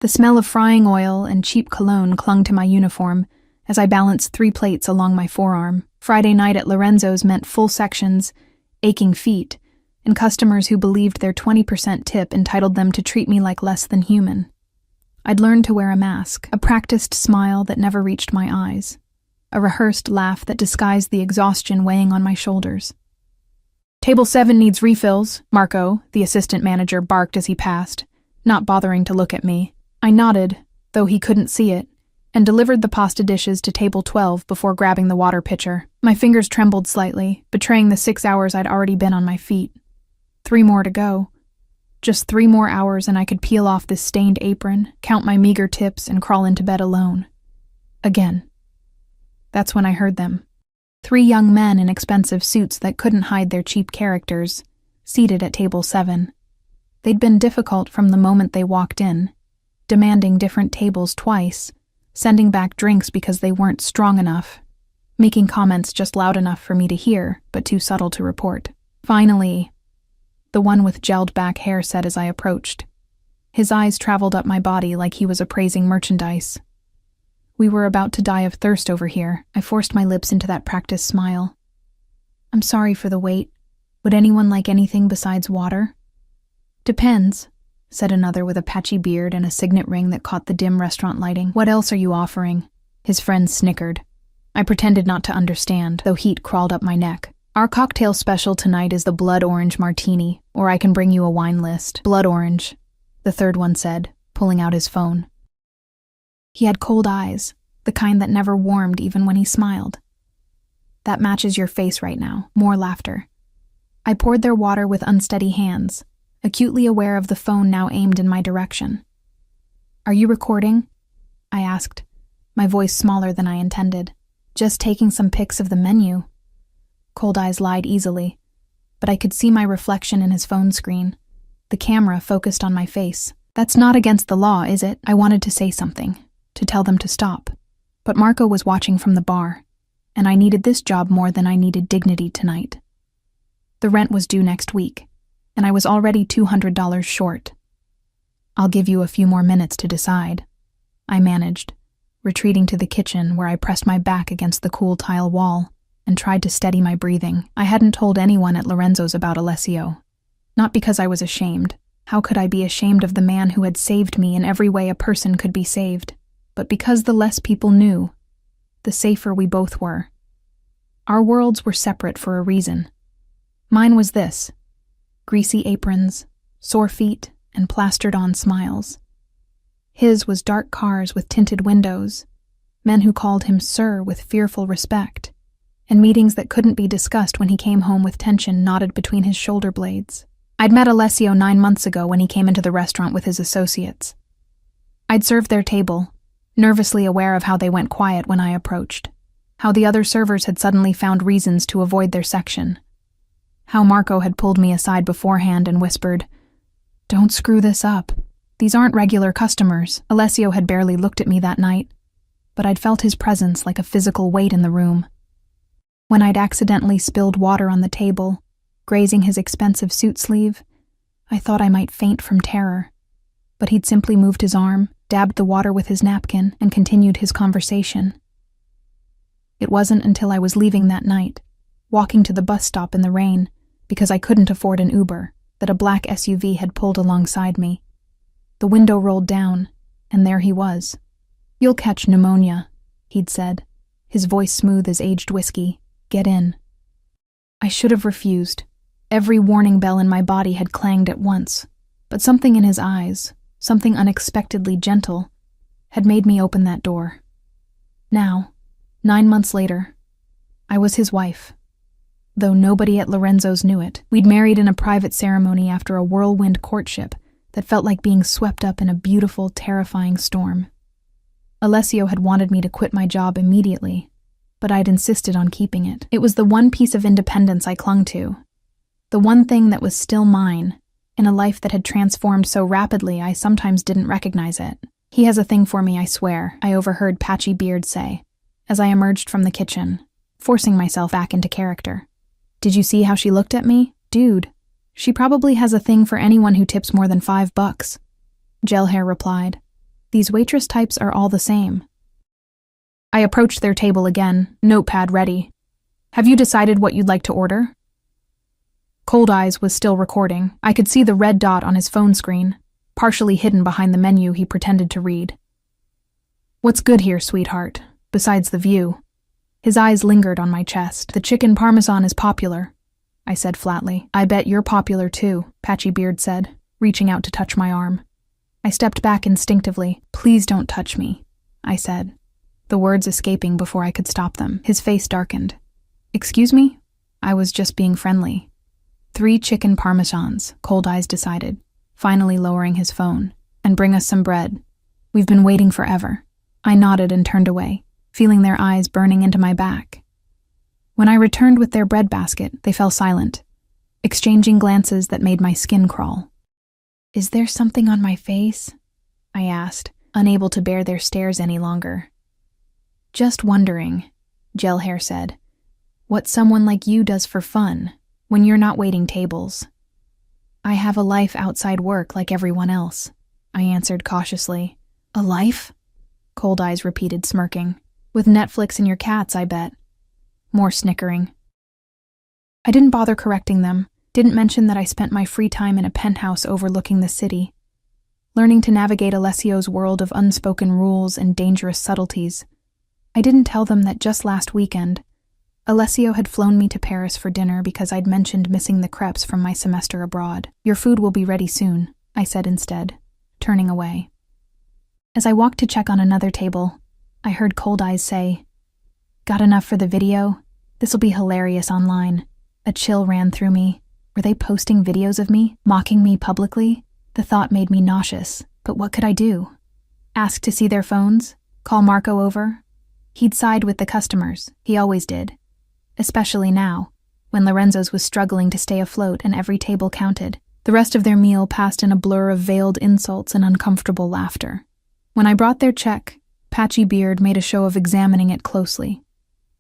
The smell of frying oil and cheap cologne clung to my uniform as I balanced 3 plates along my forearm. Friday night at Lorenzo's meant full sections, aching feet, and customers who believed their 20% tip entitled them to treat me like less than human. I'd learned to wear a mask, a practiced smile that never reached my eyes, a rehearsed laugh that disguised the exhaustion weighing on my shoulders. "Table 7 needs refills," Marco, the assistant manager, barked as he passed, not bothering to look at me. I nodded, though he couldn't see it, and delivered the pasta dishes to table 12 before grabbing the water pitcher. My fingers trembled slightly, betraying the 6 hours I'd already been on my feet. 3 more to go. Just 3 more hours and I could peel off this stained apron, count my meager tips, and crawl into bed alone. Again. That's when I heard them. 3 young men in expensive suits that couldn't hide their cheap characters, seated at table 7. They'd been difficult from the moment they walked in, demanding different tables twice, sending back drinks because they weren't strong enough, making comments just loud enough for me to hear, but too subtle to report. Finally, the one with gelled back hair said as I approached. His eyes traveled up my body like he was appraising merchandise. "We were about to die of thirst over here." I forced my lips into that practiced smile. "I'm sorry for the wait. Would anyone like anything besides water?" "Depends," said another with a patchy beard and a signet ring that caught the dim restaurant lighting. "What else are you offering?" His friend snickered. I pretended not to understand, though heat crawled up my neck. "Our cocktail special tonight is the blood orange martini, or I can bring you a wine list." "Blood orange," the third one said, pulling out his phone. He had cold eyes, the kind that never warmed even when he smiled. "That matches your face right now." More laughter. I poured their water with unsteady hands, acutely aware of the phone now aimed in my direction. "Are you recording?" I asked, my voice smaller than I intended. "Just taking some pics of the menu." Cold Eyes lied easily, but I could see my reflection in his phone screen, the camera focused on my face. "That's not against the law, is it?" I wanted to say something, to tell them to stop. But Marco was watching from the bar, and I needed this job more than I needed dignity tonight. The rent was due next week, and I was already $200 short. "I'll give you a few more minutes to decide," I managed, retreating to the kitchen where I pressed my back against the cool tile wall and tried to steady my breathing. I hadn't told anyone at Lorenzo's about Alessio. Not because I was ashamed. How could I be ashamed of the man who had saved me in every way a person could be saved? But because the less people knew, the safer we both were. Our worlds were separate for a reason. Mine was this: greasy aprons, sore feet, and plastered-on smiles. His was dark cars with tinted windows, men who called him sir with fearful respect, and meetings that couldn't be discussed when he came home with tension knotted between his shoulder blades. I'd met Alessio 9 months ago when he came into the restaurant with his associates. I'd served their table, nervously aware of how they went quiet when I approached, how the other servers had suddenly found reasons to avoid their section, how Marco had pulled me aside beforehand and whispered, "Don't screw this up. These aren't regular customers." Alessio had barely looked at me that night, but I'd felt his presence like a physical weight in the room. When I'd accidentally spilled water on the table, grazing his expensive suit sleeve, I thought I might faint from terror, but he'd simply moved his arm, dabbed the water with his napkin, and continued his conversation. It wasn't until I was leaving that night, walking to the bus stop in the rain, because I couldn't afford an Uber, that a black SUV had pulled alongside me. The window rolled down, and there he was. "You'll catch pneumonia," he'd said, his voice smooth as aged whiskey. "Get in." I should have refused. Every warning bell in my body had clanged at once, but something in his eyes, something unexpectedly gentle, had made me open that door. Now, 9 months later, I was his wife, though nobody at Lorenzo's knew it. We'd married in a private ceremony after a whirlwind courtship that felt like being swept up in a beautiful, terrifying storm. Alessio had wanted me to quit my job immediately, but I'd insisted on keeping it. It was the one piece of independence I clung to, the one thing that was still mine, in a life that had transformed so rapidly I sometimes didn't recognize it. "He has a thing for me, I swear," I overheard Patchy Beard say, as I emerged from the kitchen, forcing myself back into character. "Did you see how she looked at me? Dude, she probably has a thing for anyone who tips more than $5. Gel Hair replied. These waitress types are all the same. I approached their table again, notepad ready. Have you decided what you'd like to order? Cold Eyes was still recording. I could see the red dot on his phone screen, partially hidden behind the menu he pretended to read. What's good here, sweetheart, besides the view? His eyes lingered on my chest. The chicken parmesan is popular, I said flatly. I bet you're popular too, Patchy Beard said, reaching out to touch my arm. I stepped back instinctively. Please don't touch me, I said, the words escaping before I could stop them. His face darkened. Excuse me? I was just being friendly. 3 chicken parmesans, Cold Eyes decided, finally lowering his phone. And bring us some bread. We've been waiting forever. I nodded and turned away, feeling their eyes burning into my back. When I returned with their bread basket, they fell silent, exchanging glances that made my skin crawl. Is there something on my face? I asked, unable to bear their stares any longer. Just wondering, Gel Hair said, what someone like you does for fun when you're not waiting tables. I have a life outside work like everyone else, I answered cautiously. A life? Cold Eyes repeated, smirking. With Netflix and your cats, I bet. More snickering. I didn't bother correcting them, didn't mention that I spent my free time in a penthouse overlooking the city, learning to navigate Alessio's world of unspoken rules and dangerous subtleties. I didn't tell them that just last weekend, Alessio had flown me to Paris for dinner because I'd mentioned missing the crepes from my semester abroad. Your food will be ready soon, I said instead, turning away. As I walked to check on another table, I heard Cold Eyes say, Got enough for the video? This'll be hilarious online. A chill ran through me. Were they posting videos of me, mocking me publicly? The thought made me nauseous, but what could I do? Ask to see their phones? Call Marco over? He'd side with the customers, he always did. Especially now, when Lorenzo's was struggling to stay afloat and every table counted. The rest of their meal passed in a blur of veiled insults and uncomfortable laughter. When I brought their check, Patchy Beard made a show of examining it closely.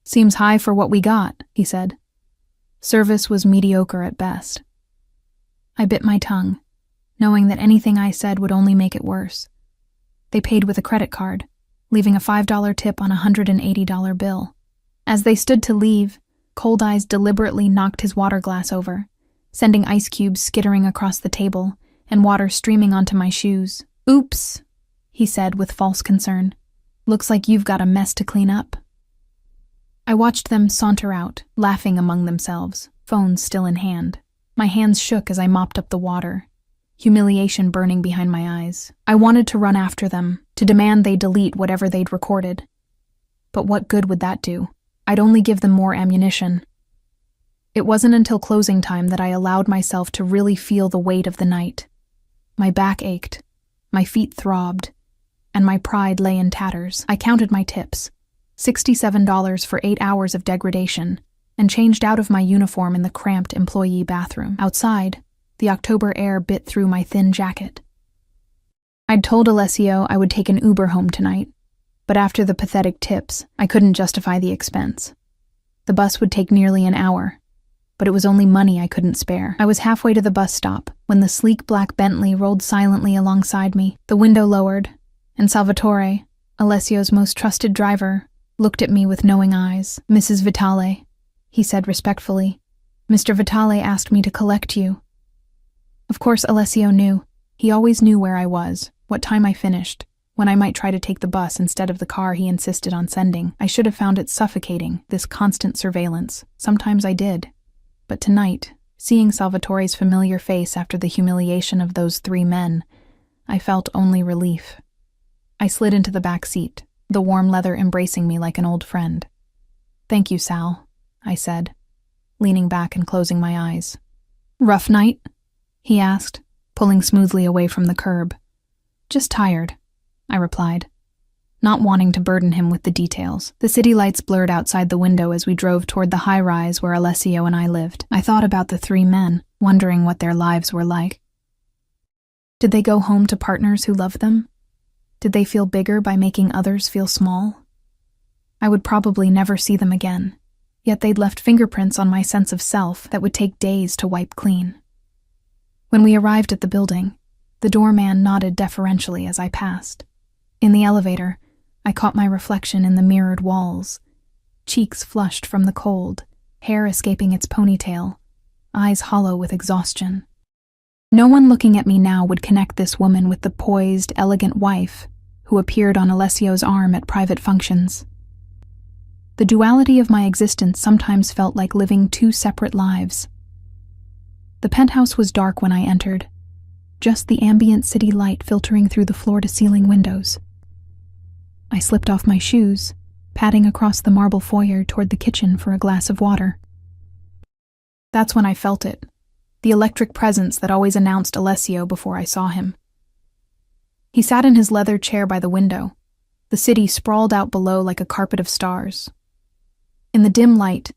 Seems high for what we got, he said. Service was mediocre at best. I bit my tongue, knowing that anything I said would only make it worse. They paid with a credit card, leaving a $5 tip on a $180 bill. As they stood to leave, Cold Eyes deliberately knocked his water glass over, sending ice cubes skittering across the table and water streaming onto my shoes. Oops, he said with false concern. Looks like you've got a mess to clean up. I watched them saunter out, laughing among themselves, phones still in hand. My hands shook as I mopped up the water, humiliation burning behind my eyes. I wanted to run after them, to demand they delete whatever they'd recorded. But what good would that do? I'd only give them more ammunition. It wasn't until closing time that I allowed myself to really feel the weight of the night. My back ached, my feet throbbed, and my pride lay in tatters. I counted my tips, $67 for 8 hours of degradation, and changed out of my uniform in the cramped employee bathroom. Outside, the October air bit through my thin jacket. I'd told Alessio I would take an Uber home tonight, but after the pathetic tips, I couldn't justify the expense. The bus would take nearly an hour, but it was only money I couldn't spare. I was halfway to the bus stop when the sleek black Bentley rolled silently alongside me. The window lowered, and Salvatore, Alessio's most trusted driver, looked at me with knowing eyes. Mrs. Vitale, he said respectfully. Mr. Vitale asked me to collect you. Of course Alessio knew. He always knew where I was, what time I finished, when I might try to take the bus instead of the car he insisted on sending. I should have found it suffocating, this constant surveillance. Sometimes I did. But tonight, seeing Salvatore's familiar face after the humiliation of those 3 men, I felt only relief. I slid into the back seat, the warm leather embracing me like an old friend. Thank you, Sal, I said, leaning back and closing my eyes. Rough night? He asked, pulling smoothly away from the curb. Just tired, I replied, not wanting to burden him with the details. The city lights blurred outside the window as we drove toward the high-rise where Alessio and I lived. I thought about the 3 men, wondering what their lives were like. Did they go home to partners who loved them? Did they feel bigger by making others feel small? I would probably never see them again, yet they'd left fingerprints on my sense of self that would take days to wipe clean. When we arrived at the building, the doorman nodded deferentially as I passed. In the elevator, I caught my reflection in the mirrored walls, cheeks flushed from the cold, hair escaping its ponytail, eyes hollow with exhaustion. No one looking at me now would connect this woman with the poised, elegant wife who appeared on Alessio's arm at private functions. The duality of my existence sometimes felt like living two separate lives. The penthouse was dark when I entered, just the ambient city light filtering through the floor-to-ceiling windows. I slipped off my shoes, padding across the marble foyer toward the kitchen for a glass of water. That's when I felt it, the electric presence that always announced Alessio before I saw him. He sat in his leather chair by the window, the city sprawled out below like a carpet of stars. In the dim light,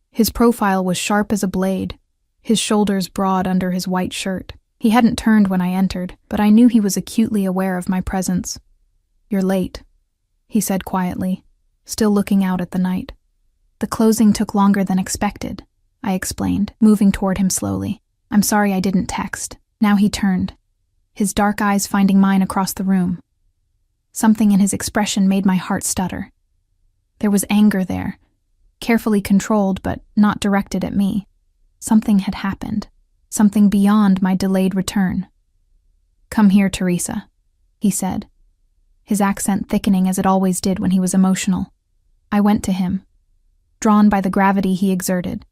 his profile was sharp as a blade, his shoulders broad under his white shirt. He hadn't turned when I entered, but I knew he was acutely aware of my presence. "You're late," he said quietly, still looking out at the night. "The closing took longer than expected," I explained, moving toward him slowly. "I'm sorry I didn't text." Now he turned, his dark eyes finding mine across the room. Something in his expression made my heart stutter. There was anger there, carefully controlled but not directed at me. Something had happened, something beyond my delayed return. "Come here, Teresa," he said, his accent thickening as it always did when he was emotional. I went to him, drawn by the gravity he exerted.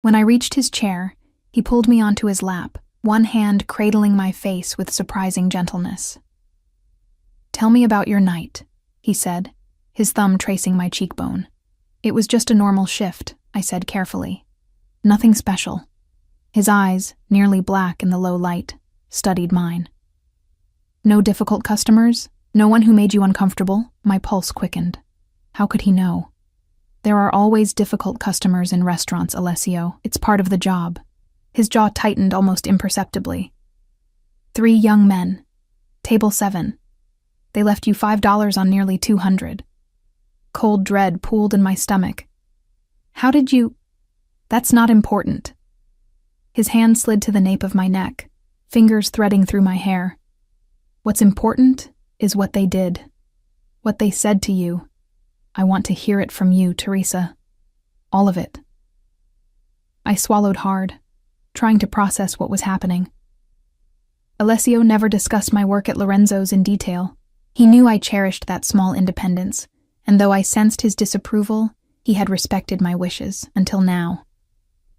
When I reached his chair, he pulled me onto his lap, one hand cradling my face with surprising gentleness. "Tell me about your night," he said, his thumb tracing my cheekbone. "It was just a normal shift," I said carefully. "Nothing special." His eyes, nearly black in the low light, studied mine. "No difficult customers? No one who made you uncomfortable?" My pulse quickened. How could he know? "There are always difficult customers in restaurants, Alessio. It's part of the job." His jaw tightened almost imperceptibly. "3 young men. Table 7. They left you $5 on nearly 200. Cold dread pooled in my stomach. "How did you—" "That's not important." His hand slid to the nape of my neck, fingers threading through my hair. "What's important is what they did. What they said to you. I want to hear it from you, Teresa. All of it." I swallowed hard, trying to process what was happening. Alessio never discussed my work at Lorenzo's in detail. He knew I cherished that small independence, and though I sensed his disapproval, he had respected my wishes, until now.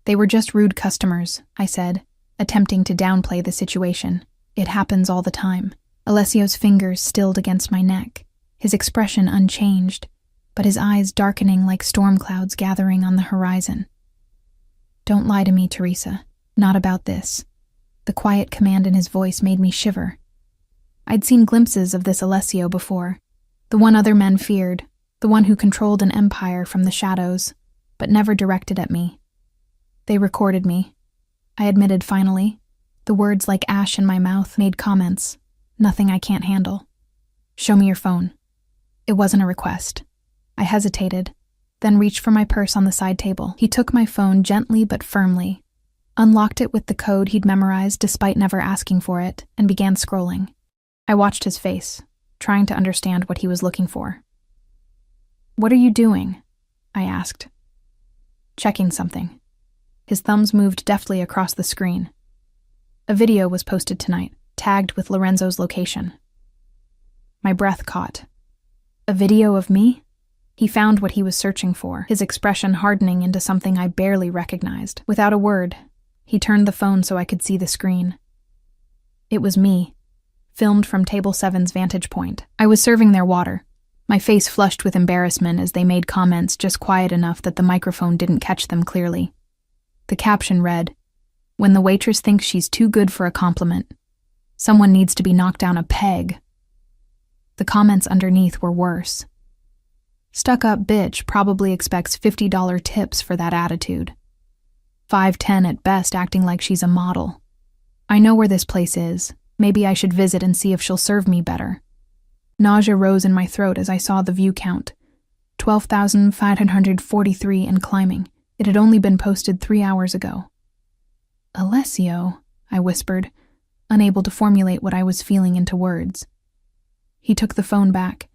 "They were just rude customers," I said, attempting to downplay the situation. "It happens all the time." Alessio's fingers stilled against my neck, his expression unchanged, but his eyes darkening like storm clouds gathering on the horizon. "Don't lie to me, Teresa. Not about this." The quiet command in his voice made me shiver. I'd seen glimpses of this Alessio before, the one other men feared, the one who controlled an empire from the shadows, but never directed at me. "They recorded me," I admitted finally. The words like ash in my mouth made comments. "Nothing I can't handle." "Show me your phone." It wasn't a request. I hesitated, then reached for my purse on the side table. He took my phone gently but firmly, unlocked it with the code he'd memorized despite never asking for it, and began scrolling. I watched his face, trying to understand what he was looking for. "What are you doing?" I asked. "Checking something." His thumbs moved deftly across the screen. A video was posted tonight, tagged with Lorenzo's location. My breath caught. A video of me? He found what he was searching for, his expression hardening into something I barely recognized. Without a word, he turned the phone so I could see the screen. It was me, filmed from Table 7's vantage point. I was serving their water, my face flushed with embarrassment as they made comments just quiet enough that the microphone didn't catch them clearly. The caption read, "When the waitress thinks she's too good for a compliment, someone needs to be knocked down a peg." The comments underneath were worse. "Stuck-up bitch probably expects $50 tips for that attitude. 5'10" at best, acting like she's a model. I know where this place is. Maybe I should visit and see if she'll serve me better." Nausea rose in my throat as I saw the view count. 12,543 and climbing. It had only been posted 3 hours ago. "Alessio," I whispered, unable to formulate what I was feeling into words. He took the phone back,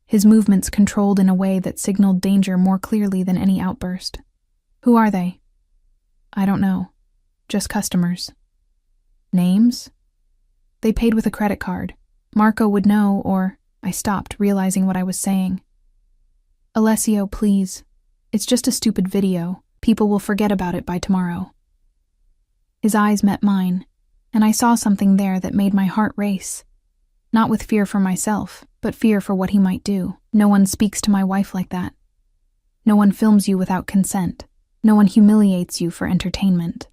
his movements controlled in a way that signaled danger more clearly than any outburst. Who are they? I don't know. Just customers. Names? They paid with a credit card. Marco would know, or I stopped, realizing what I was saying. Alessio, please. It's just a stupid video. People will forget about it by tomorrow. His eyes met mine, and I saw something there that made my heart race. Not with fear for myself, but fear for what he might do. No one speaks to my wife like that. No one films you without consent. No one humiliates you for entertainment.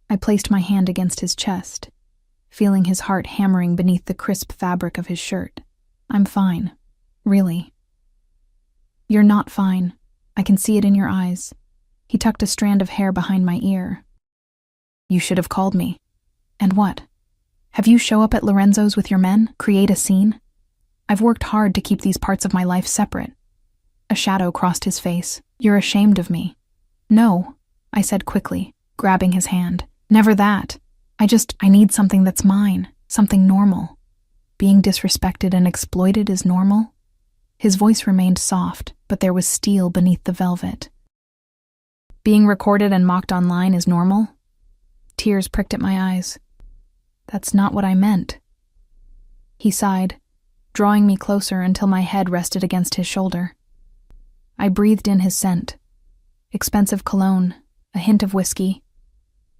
I placed my hand against his chest, feeling his heart hammering beneath the crisp fabric of his shirt. I'm fine. Really. You're not fine. I can see it in your eyes. He tucked a strand of hair behind my ear. You should have called me. And what? Have you show up at Lorenzo's with your men, create a scene? I've worked hard to keep these parts of my life separate. A shadow crossed his face. You're ashamed of me. No, I said quickly, grabbing his hand. Never that. I need something that's mine, something normal. Being disrespected and exploited is normal? His voice remained soft, but there was steel beneath the velvet. Being recorded and mocked online is normal? Tears pricked at my eyes. That's not what I meant. He sighed, drawing me closer until my head rested against his shoulder. I breathed in his scent. Expensive cologne, a hint of whiskey.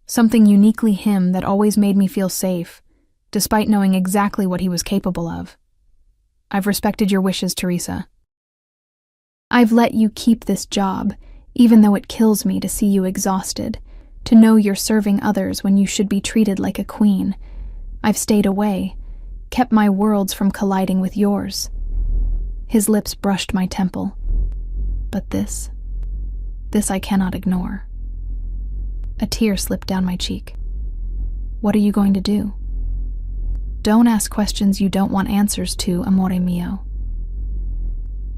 Something uniquely him that always made me feel safe, despite knowing exactly what he was capable of. I've respected your wishes, Teresa. I've let you keep this job, even though it kills me to see you exhausted, to know you're serving others when you should be treated like a queen. I've stayed away, kept my worlds from colliding with yours. His lips brushed my temple. But this I cannot ignore. A tear slipped down my cheek. What are you going to do? Don't ask questions you don't want answers to, amore mio.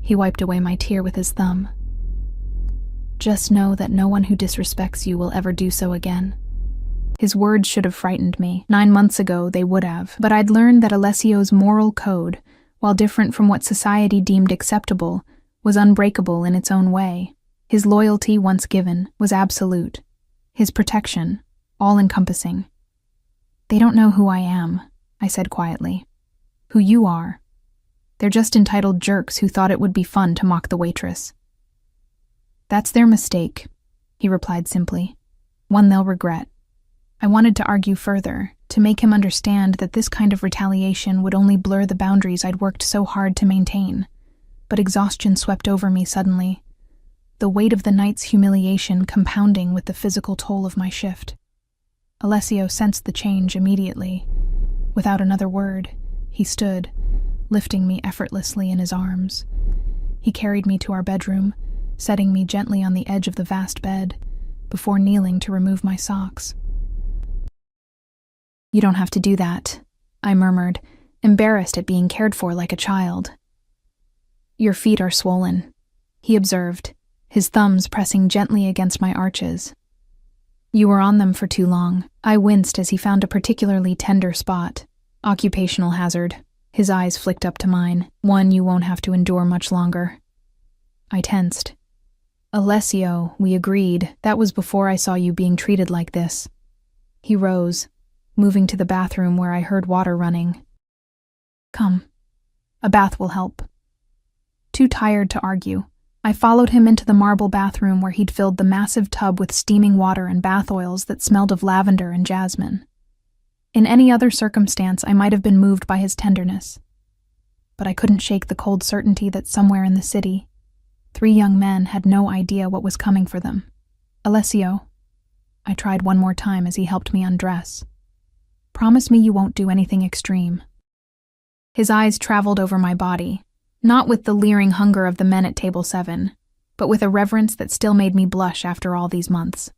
He wiped away my tear with his thumb. Just know that no one who disrespects you will ever do so again. His words should have frightened me. 9 months ago, they would have. But I'd learned that Alessio's moral code, while different from what society deemed acceptable, was unbreakable in its own way. His loyalty, once given, was absolute. His protection, all-encompassing. They don't know who I am, I said quietly. Who you are. They're just entitled jerks who thought it would be fun to mock the waitress. That's their mistake, he replied simply. One they'll regret. I wanted to argue further, to make him understand that this kind of retaliation would only blur the boundaries I'd worked so hard to maintain. But exhaustion swept over me suddenly, the weight of the night's humiliation compounding with the physical toll of my shift. Alessio sensed the change immediately. Without another word, he stood, lifting me effortlessly in his arms. He carried me to our bedroom, setting me gently on the edge of the vast bed, before kneeling to remove my socks. You don't have to do that, I murmured, embarrassed at being cared for like a child. Your feet are swollen, he observed, his thumbs pressing gently against my arches. You were on them for too long. I winced as he found a particularly tender spot. Occupational hazard. His eyes flicked up to mine. One you won't have to endure much longer. I tensed. Alessio, we agreed. That was before I saw you being treated like this. He rose, moving to the bathroom where I heard water running. Come. A bath will help. Too tired to argue, I followed him into the marble bathroom where he'd filled the massive tub with steaming water and bath oils that smelled of lavender and jasmine. In any other circumstance, I might have been moved by his tenderness. But I couldn't shake the cold certainty that somewhere in the city, 3 young men had no idea what was coming for them. Alessio, I tried one more time as he helped me undress. Promise me you won't do anything extreme. His eyes traveled over my body, not with the leering hunger of the men at table 7, but with a reverence that still made me blush after all these months.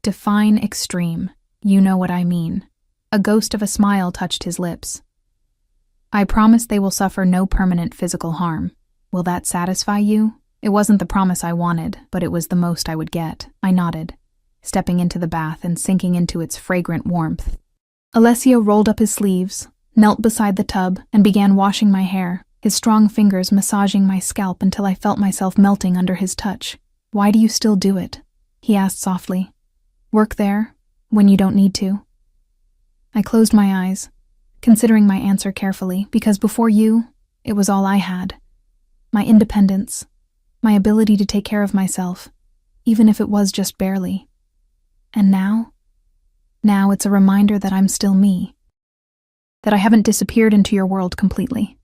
Define extreme. You know what I mean. A ghost of a smile touched his lips. I promise they will suffer no permanent physical harm. Will that satisfy you? It wasn't the promise I wanted, but it was the most I would get. I nodded, stepping into the bath and sinking into its fragrant warmth. Alessio rolled up his sleeves, knelt beside the tub, and began washing my hair, his strong fingers massaging my scalp until I felt myself melting under his touch. "Why do you still do it?" he asked softly. "Work there, when you don't need to?" I closed my eyes, considering my answer carefully, because before you, it was all I had. My independence, my ability to take care of myself, even if it was just barely. And now it's a reminder that I'm still me, that I haven't disappeared into your world completely.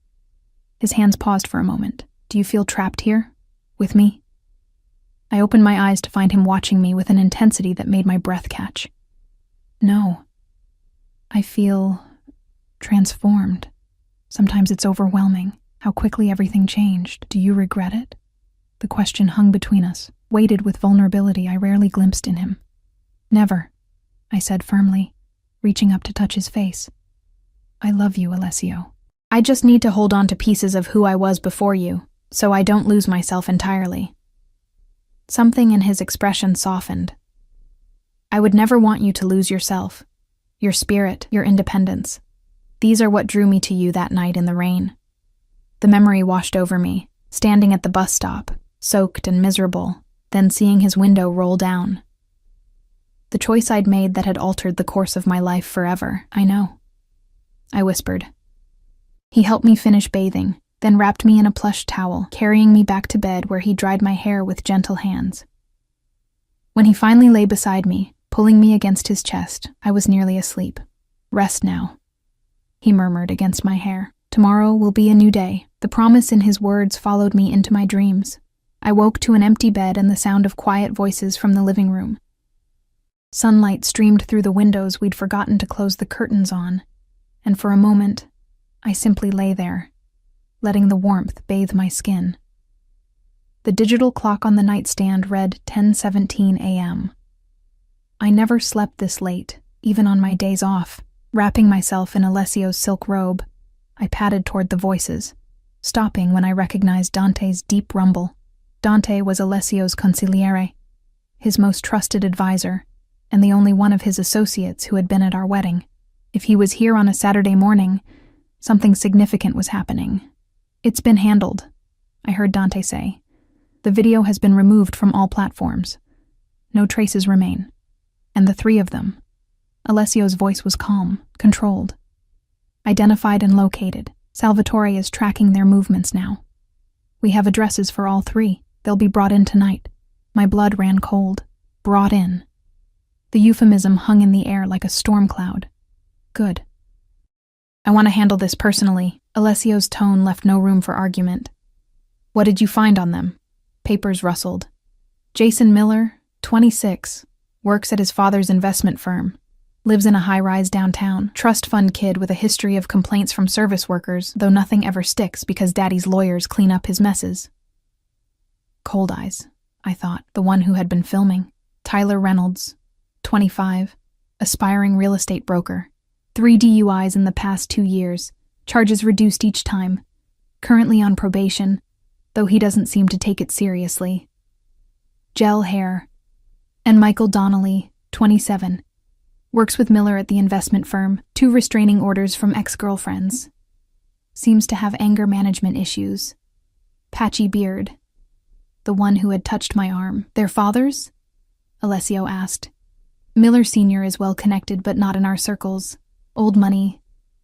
His hands paused for a moment. "Do you feel trapped here? With me?" I opened my eyes to find him watching me with an intensity that made my breath catch. "No. I feel transformed. Sometimes it's overwhelming, how quickly everything changed. Do you regret it?" The question hung between us, weighted with vulnerability I rarely glimpsed in him. "Never," I said firmly, reaching up to touch his face. "I love you, Alessio. I just need to hold on to pieces of who I was before you, so I don't lose myself entirely." Something in his expression softened. "I would never want you to lose yourself, your spirit, your independence. These are what drew me to you that night in the rain." The memory washed over me, standing at the bus stop, soaked and miserable, then seeing his window roll down. The choice I'd made that had altered the course of my life forever, I know. I whispered. He helped me finish bathing, then wrapped me in a plush towel, carrying me back to bed where he dried my hair with gentle hands. When he finally lay beside me, pulling me against his chest, I was nearly asleep. "Rest now," he murmured against my hair. "Tomorrow will be a new day." The promise in his words followed me into my dreams. I woke to an empty bed and the sound of quiet voices from the living room. Sunlight streamed through the windows we'd forgotten to close the curtains on, and for a moment, I simply lay there, letting the warmth bathe my skin. The digital clock on the nightstand read 10:17 a.m. I never slept this late, even on my days off. Wrapping myself in Alessio's silk robe, I padded toward the voices, stopping when I recognized Dante's deep rumble. Dante was Alessio's consigliere, his most trusted advisor, and the only one of his associates who had been at our wedding. If he was here on a Saturday morning, something significant was happening. "It's been handled," I heard Dante say. "The video has been removed from all platforms. No traces remain. And the three of them," Alessio's voice was calm, controlled, "identified and located. Salvatore is tracking their movements now. We have addresses for all three. They'll be brought in tonight." My blood ran cold. Brought in. The euphemism hung in the air like a storm cloud. Good. "I want to handle this personally." Alessio's tone left no room for argument. "What did you find on them?" Papers rustled. "Jason Miller, 26, works at his father's investment firm. Lives in a high-rise downtown. Trust fund kid with a history of complaints from service workers, though nothing ever sticks because daddy's lawyers clean up his messes." Cold Eyes, I thought, the one who had been filming. Tyler Reynolds, 25, aspiring real estate broker. 3 DUIs in the past 2 years, charges reduced each time. Currently on probation, though he doesn't seem to take it seriously. Gel hair. And Michael Donnelly, 27. Works with Miller at the investment firm, 2 restraining orders from ex-girlfriends. Seems to have anger management issues. Patchy beard. The one who had touched my arm. "Their fathers?" Alessio asked. "Miller Sr. is well connected but not in our circles. Old money,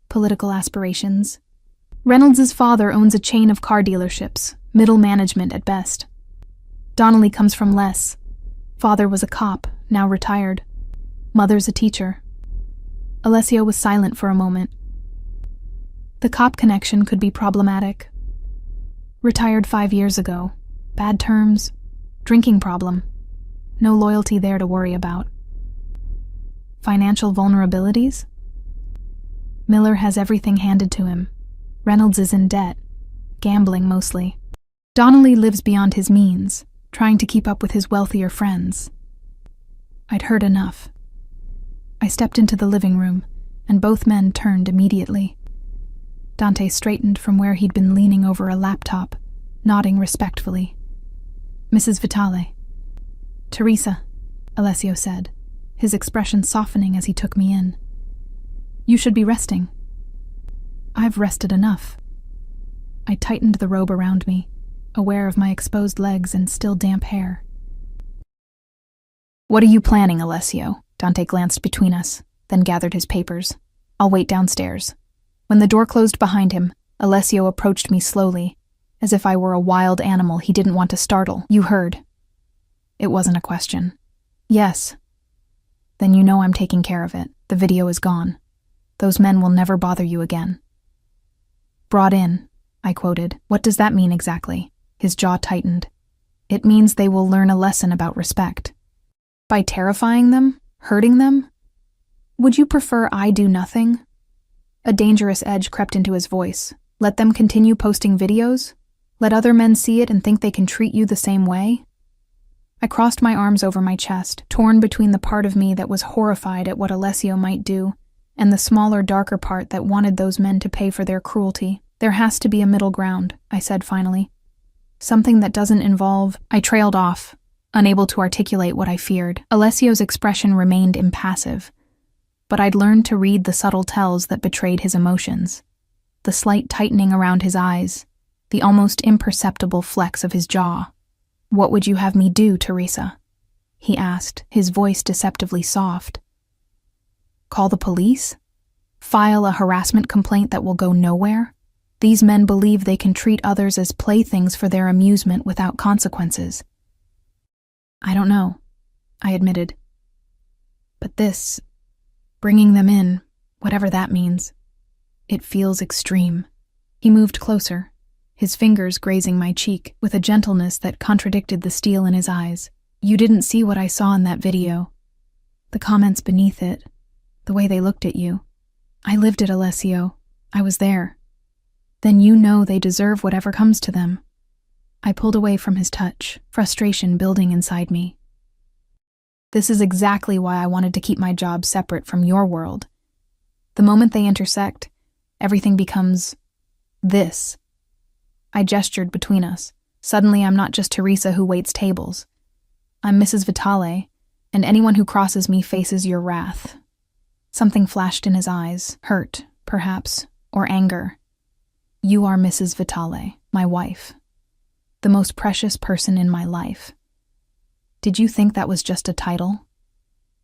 political aspirations. Reynolds' father owns a chain of car dealerships, middle management at best. Donnelly comes from less. Father was a cop, now retired. Mother's a teacher." Alessio was silent for a moment. The cop connection could be problematic. Retired 5 years ago. Bad terms. Drinking problem. No loyalty there to worry about. Financial vulnerabilities? Miller has everything handed to him. Reynolds is in debt. Gambling mostly. Donnelly lives beyond his means, trying to keep up with his wealthier friends. I'd heard enough. I stepped into the living room, and both men turned immediately. Dante straightened from where he'd been leaning over a laptop, nodding respectfully. "Mrs. Vitale." "Teresa," Alessio said, his expression softening as he took me in. "You should be resting." I've rested enough. I tightened the robe around me, aware of my exposed legs and still damp hair. What are you planning, Alessio? Dante glanced between us, then gathered his papers. I'll wait downstairs. When the door closed behind him, Alessio approached me slowly, as if I were a wild animal he didn't want to startle. You heard. It wasn't a question. Yes. Then you know I'm taking care of it. The video is gone. Those men will never bother you again. Brought in, I quoted. What does that mean exactly? His jaw tightened. It means they will learn a lesson about respect. By terrifying them? Hurting them? Would you prefer I do nothing? A dangerous edge crept into his voice. Let them continue posting videos? Let other men see it and think they can treat you the same way? I crossed my arms over my chest, torn between the part of me that was horrified at what Alessio might do, and the smaller, darker part that wanted those men to pay for their cruelty. There has to be a middle ground, I said finally. Something that doesn't involve... I trailed off, unable to articulate what I feared. Alessio's expression remained impassive, but I'd learned to read the subtle tells that betrayed his emotions. The slight tightening around his eyes, the almost imperceptible flex of his jaw. What would you have me do, Teresa? He asked, his voice deceptively soft. Call the police? File a harassment complaint that will go nowhere? These men believe they can treat others as playthings for their amusement without consequences. I don't know, I admitted. But this, bringing them in, whatever that means, it feels extreme. He moved closer, his fingers grazing my cheek with a gentleness that contradicted the steel in his eyes. You didn't see what I saw in that video. The comments beneath it, the way they looked at you. I lived it, Alessio. I was there. Then you know they deserve whatever comes to them. I pulled away from his touch, frustration building inside me. This is exactly why I wanted to keep my job separate from your world. The moment they intersect, everything becomes this. I gestured between us. Suddenly I'm not just Teresa who waits tables. I'm Mrs. Vitale, and anyone who crosses me faces your wrath. Something flashed in his eyes, hurt, perhaps, or anger. You are Mrs. Vitale, my wife. The most precious person in my life. Did you think that was just a title?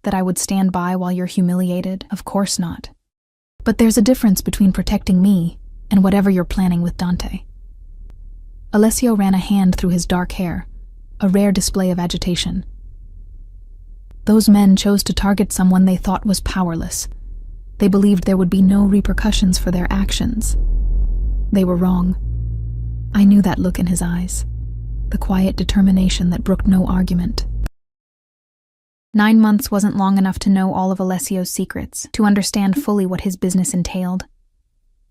That I would stand by while you're humiliated? Of course not. But there's a difference between protecting me and whatever you're planning with Dante. Alessio ran a hand through his dark hair, a rare display of agitation. Those men chose to target someone they thought was powerless. They believed there would be no repercussions for their actions. They were wrong. I knew that look in his eyes, the quiet determination that brooked no argument. 9 months wasn't long enough to know all of Alessio's secrets, to understand fully what his business entailed.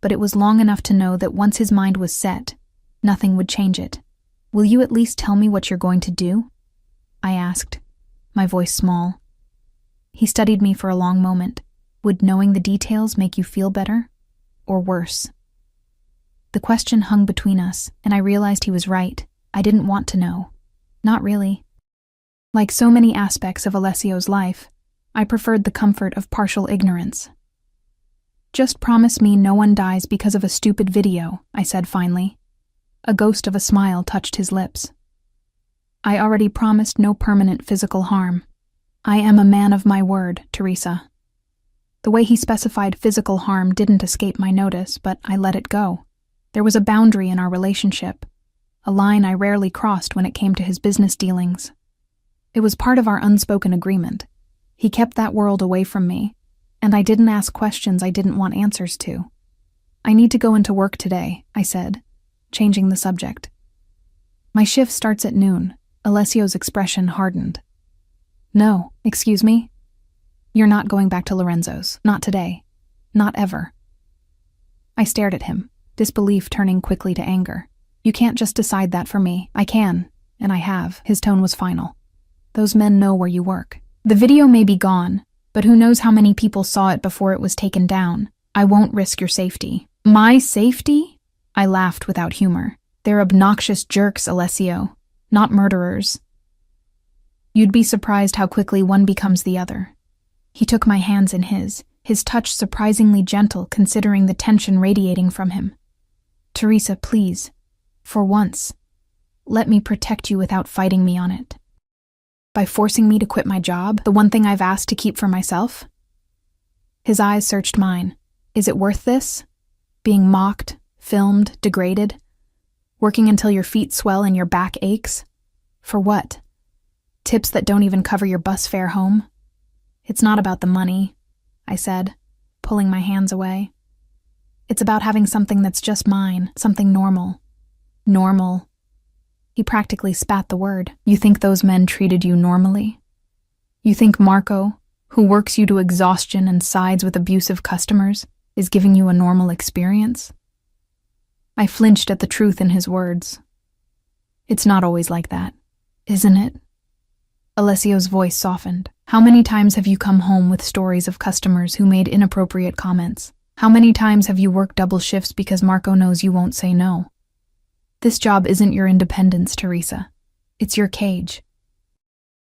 But it was long enough to know that once his mind was set, nothing would change it. Will you at least tell me what you're going to do? I asked, my voice small. He studied me for a long moment. Would knowing the details make you feel better? Or worse? The question hung between us, and I realized he was right. I didn't want to know. Not really. Like so many aspects of Alessio's life, I preferred the comfort of partial ignorance. Just promise me no one dies because of a stupid video, I said finally. A ghost of a smile touched his lips. I already promised no permanent physical harm. I am a man of my word, Teresa. The way he specified physical harm didn't escape my notice, but I let it go. There was a boundary in our relationship, a line I rarely crossed when it came to his business dealings. It was part of our unspoken agreement. He kept that world away from me, and I didn't ask questions I didn't want answers to. I need to go into work today, I said, changing the subject. My shift starts at noon. Alessio's expression hardened. No, excuse me? You're not going back to Lorenzo's. Not today. Not ever. I stared at him, disbelief turning quickly to anger. You can't just decide that for me. I can, and I have. His tone was final. Those men know where you work. The video may be gone, but who knows how many people saw it before it was taken down. I won't risk your safety. My safety? I laughed without humor. They're obnoxious jerks, Alessio, not murderers. You'd be surprised how quickly one becomes the other. He took my hands in his his touch surprisingly gentle considering the tension radiating from him. "Teresa, please, for once, let me protect you without fighting me on it. By forcing me to quit my job, the one thing I've asked to keep for myself?" His eyes searched mine. "Is it worth this? Being mocked, filmed, degraded? Working until your feet swell and your back aches? For what? Tips that don't even cover your bus fare home?" "It's not about the money," I said, pulling my hands away. "It's about having something that's just mine, something normal." "Normal?" He practically spat the word. "You think those men treated you normally? You think Marco, who works you to exhaustion and sides with abusive customers, is giving you a normal experience?" I flinched at the truth in his words. "It's not always like that, isn't it?" Alessio's voice softened. "How many times have you come home with stories of customers who made inappropriate comments? How many times have you worked double shifts because Marco knows you won't say no? This job isn't your independence, Teresa. It's your cage."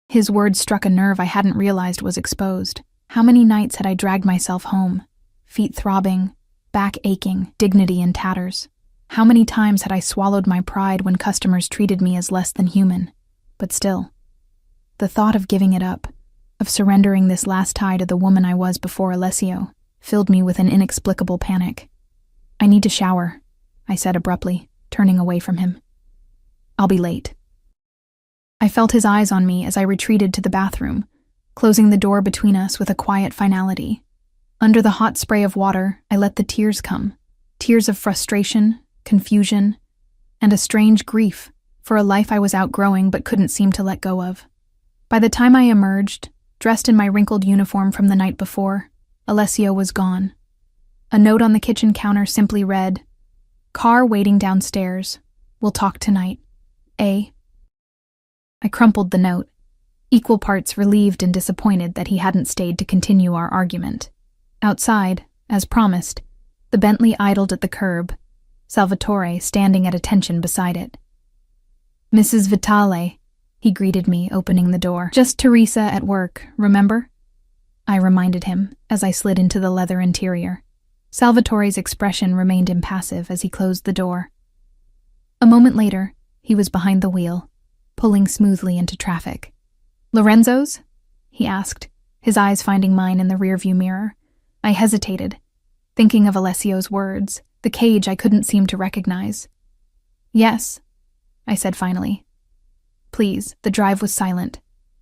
His words struck a nerve I hadn't realized was exposed. How many nights had I dragged myself home, feet throbbing, back aching, dignity in tatters? How many times had I swallowed my pride when customers treated me as less than human? But still, the thought of giving it up, of surrendering this last tie to the woman I was before Alessio, filled me with an inexplicable panic. "I need to shower," I said abruptly, turning away from him. "I'll be late." I felt his eyes on me as I retreated to the bathroom, closing the door between us with a quiet finality. Under the hot spray of water, I let the tears come, tears of frustration, confusion, and a strange grief for a life I was outgrowing but couldn't seem to let go of. By the time I emerged, dressed in my wrinkled uniform from the night before, Alessio was gone. A note on the kitchen counter simply read, "Car waiting downstairs. We'll talk tonight. A." I crumpled the note, equal parts relieved and disappointed that he hadn't stayed to continue our argument. Outside, as promised, the Bentley idled at the curb, Salvatore standing at attention beside it. "Mrs. Vitale," he greeted me, opening the door. "Just Teresa at work, remember?" I reminded him as I slid into the leather interior. Salvatore's expression remained impassive as he closed the door. A moment later, he was behind the wheel, pulling smoothly into traffic. "Lorenzo's?" he asked, his eyes finding mine in the rearview mirror. I hesitated, thinking of Alessio's words, the cage I couldn't seem to recognize. "Yes," I said finally. "Please." The drive was silent,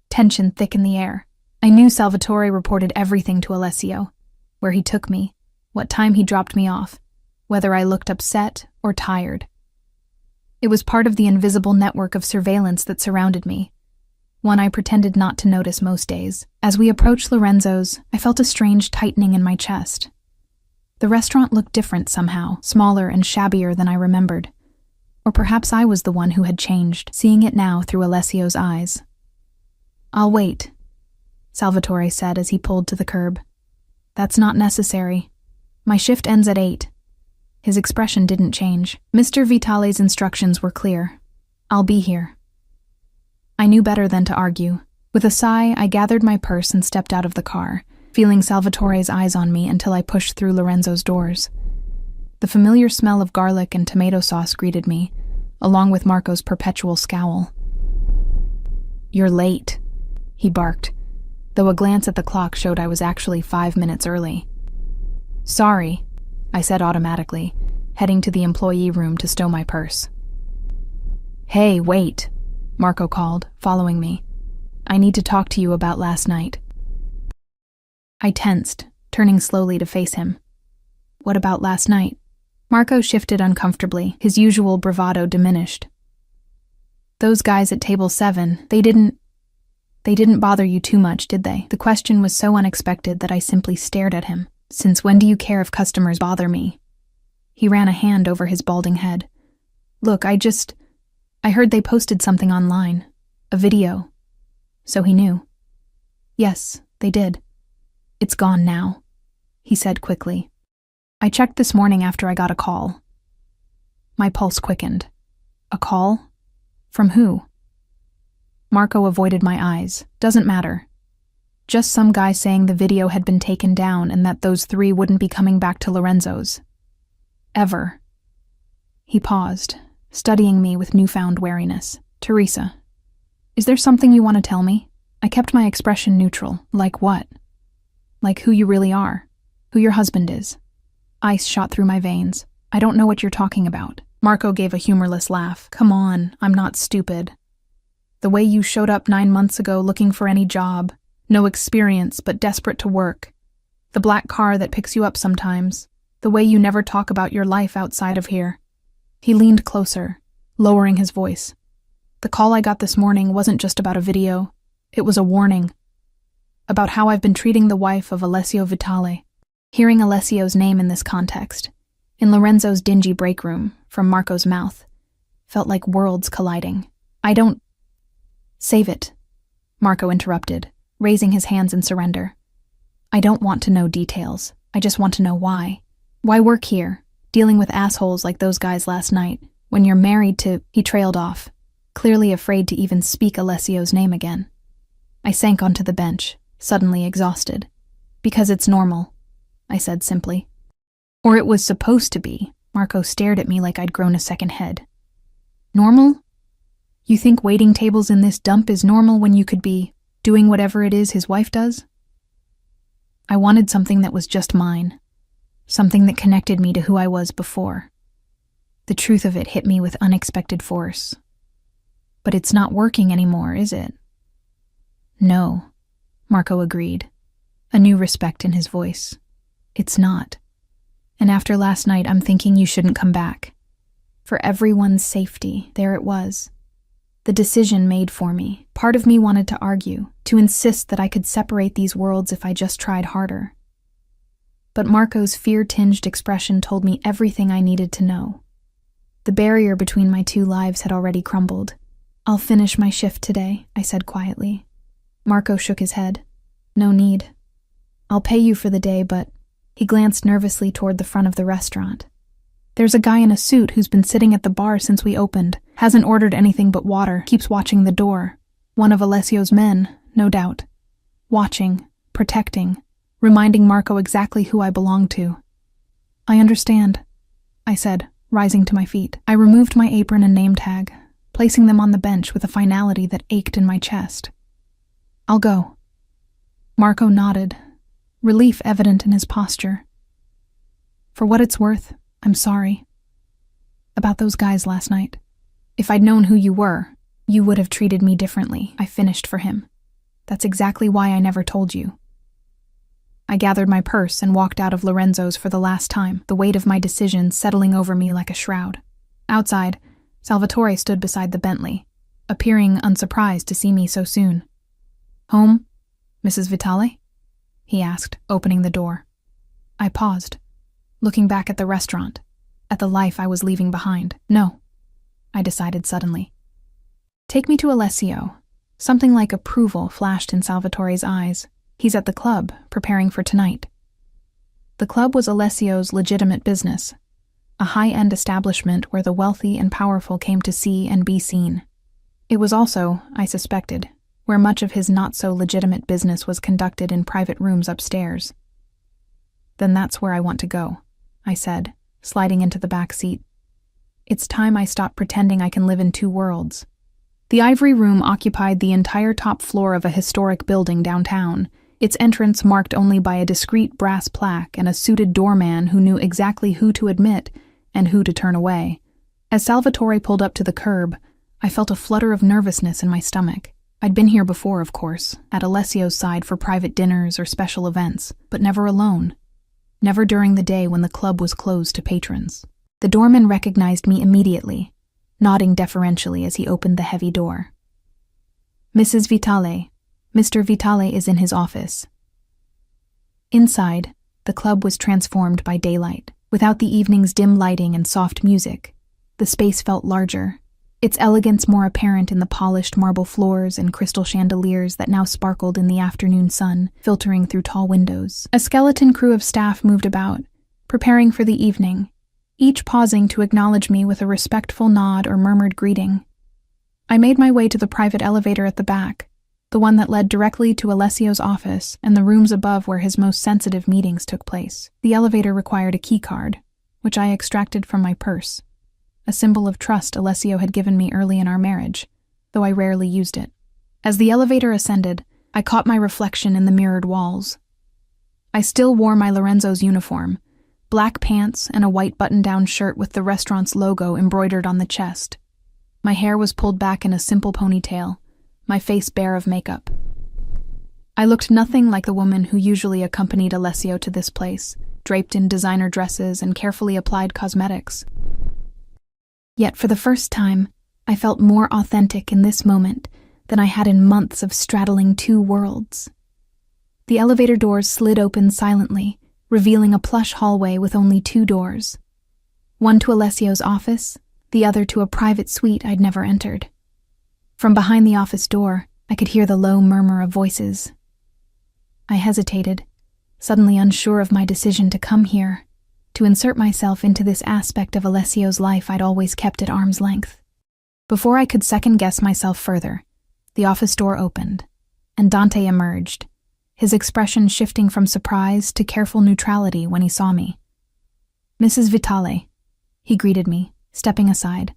tension thick in the air. I knew Salvatore reported everything to Alessio, where he took me, what time he dropped me off, whether I looked upset or tired. It was part of the invisible network of surveillance that surrounded me, one I pretended not to notice most days. As we approached Lorenzo's, I felt a strange tightening in my chest. The restaurant looked different somehow, smaller and shabbier than I remembered. Or perhaps I was the one who had changed, seeing it now through Alessio's eyes. "I'll wait," Salvatore said as he pulled to the curb. "That's not necessary. My shift ends at 8. His expression didn't change. Mr. Vitale's instructions were clear. "I'll be here." I knew better than to argue. With a sigh, I gathered my purse and stepped out of the car, feeling Salvatore's eyes on me until I pushed through Lorenzo's doors. The familiar smell of garlic and tomato sauce greeted me, along with Marco's perpetual scowl. "You're late," he barked, though a glance at the clock showed I was actually 5 minutes early. "Sorry," I said automatically, heading to the employee room to stow my purse. "Hey, wait," Marco called, following me. "I need to talk to you about last night." I tensed, turning slowly to face him. "What about last night?" Marco shifted uncomfortably, his usual bravado diminished. "Those guys at table 7, they didn't bother you too much, did they?" The question was so unexpected that I simply stared at him. "Since when do you care if customers bother me?" He ran a hand over his balding head. "Look, I heard they posted something online. A video." So he knew. "Yes, they did. It's gone now," he said quickly. "I checked this morning after I got a call." My pulse quickened. A call? From who? Marco avoided my eyes. "Doesn't matter." Just some guy saying the video had been taken down and that those three wouldn't be coming back to Lorenzo's. Ever. He paused, studying me with newfound wariness. Teresa, is there something you want to tell me? I kept my expression neutral. Like what? Like who you really are. Who your husband is. Ice shot through my veins. I don't know what you're talking about. Marco gave a humorless laugh. Come on, I'm not stupid. The way you showed up 9 months ago looking for any job. No experience, but desperate to work. The black car that picks you up sometimes. The way you never talk about your life outside of here. He leaned closer, lowering his voice. The call I got this morning wasn't just about a video. It was a warning. About how I've been treating the wife of Alessio Vitale. Hearing Alessio's name in this context, in Lorenzo's dingy break room, from Marco's mouth, felt like worlds colliding. I don't... Save it, Marco interrupted, raising his hands in surrender. I don't want to know details. I just want to know why. Why work here, dealing with assholes like those guys last night, when you're married to... He trailed off, clearly afraid to even speak Alessio's name again. I sank onto the bench, suddenly exhausted. Because it's normal, I said simply. Or it was supposed to be. Marco stared at me like I'd grown a second head. Normal? You think waiting tables in this dump is normal when you could be doing whatever it is his wife does? I wanted something that was just mine. Something that connected me to who I was before. The truth of it hit me with unexpected force. But it's not working anymore, is it? No, Marco agreed, a new respect in his voice. It's not. And after last night, I'm thinking you shouldn't come back. For everyone's safety, there it was. The decision made for me. Part of me wanted to argue, to insist that I could separate these worlds if I just tried harder. But Marco's fear-tinged expression told me everything I needed to know. The barrier between my two lives had already crumbled. I'll finish my shift today, I said quietly. Marco shook his head. No need. I'll pay you for the day, but... He glanced nervously toward the front of the restaurant. There's a guy in a suit who's been sitting at the bar since we opened, hasn't ordered anything but water, keeps watching the door. One of Alessio's men, no doubt. Watching, protecting, reminding Marco exactly who I belong to. I understand, I said, rising to my feet. I removed my apron and name tag, placing them on the bench with a finality that ached in my chest. I'll go. Marco nodded, relief evident in his posture. For what it's worth, I'm sorry. About those guys last night. If I'd known who you were, you would have treated me differently. I finished for him. That's exactly why I never told you. I gathered my purse and walked out of Lorenzo's for the last time, the weight of my decision settling over me like a shroud. Outside, Salvatore stood beside the Bentley, appearing unsurprised to see me so soon. Home, Mrs. Vitale? He asked, opening the door. I paused, looking back at the restaurant, at the life I was leaving behind. No, I decided suddenly. Take me to Alessio. Something like approval flashed in Salvatore's eyes. He's at the club, preparing for tonight. The club was Alessio's legitimate business, a high-end establishment where the wealthy and powerful came to see and be seen. It was also, I suspected, where much of his not-so-legitimate business was conducted in private rooms upstairs. Then that's where I want to go, I said, sliding into the back seat. It's time I stopped pretending I can live in two worlds. The Ivory Room occupied the entire top floor of a historic building downtown, its entrance marked only by a discreet brass plaque and a suited doorman who knew exactly who to admit and who to turn away. As Salvatore pulled up to the curb, I felt a flutter of nervousness in my stomach. I'd been here before, of course, at Alessio's side for private dinners or special events, but never alone. Never during the day when the club was closed to patrons. The doorman recognized me immediately, nodding deferentially as he opened the heavy door. Mrs. Vitale, Mr. Vitale is in his office. Inside, the club was transformed by daylight. Without the evening's dim lighting and soft music, the space felt larger, its elegance more apparent in the polished marble floors and crystal chandeliers that now sparkled in the afternoon sun, filtering through tall windows. A skeleton crew of staff moved about, preparing for the evening, each pausing to acknowledge me with a respectful nod or murmured greeting. I made my way to the private elevator at the back, the one that led directly to Alessio's office and the rooms above where his most sensitive meetings took place. The elevator required a key card, which I extracted from my purse, a symbol of trust Alessio had given me early in our marriage, though I rarely used it. As the elevator ascended, I caught my reflection in the mirrored walls. I still wore my Lorenzo's uniform, black pants and a white button-down shirt with the restaurant's logo embroidered on the chest. My hair was pulled back in a simple ponytail, my face bare of makeup. I looked nothing like the woman who usually accompanied Alessio to this place, draped in designer dresses and carefully applied cosmetics. Yet for the first time, I felt more authentic in this moment than I had in months of straddling two worlds. The elevator doors slid open silently, revealing a plush hallway with only two doors. One to Alessio's office, the other to a private suite I'd never entered. From behind the office door, I could hear the low murmur of voices. I hesitated, suddenly unsure of my decision to come here, to insert myself into this aspect of Alessio's life I'd always kept at arm's length. Before I could second-guess myself further, the office door opened, and Dante emerged, his expression shifting from surprise to careful neutrality when he saw me. "Mrs. Vitale," he greeted me, stepping aside.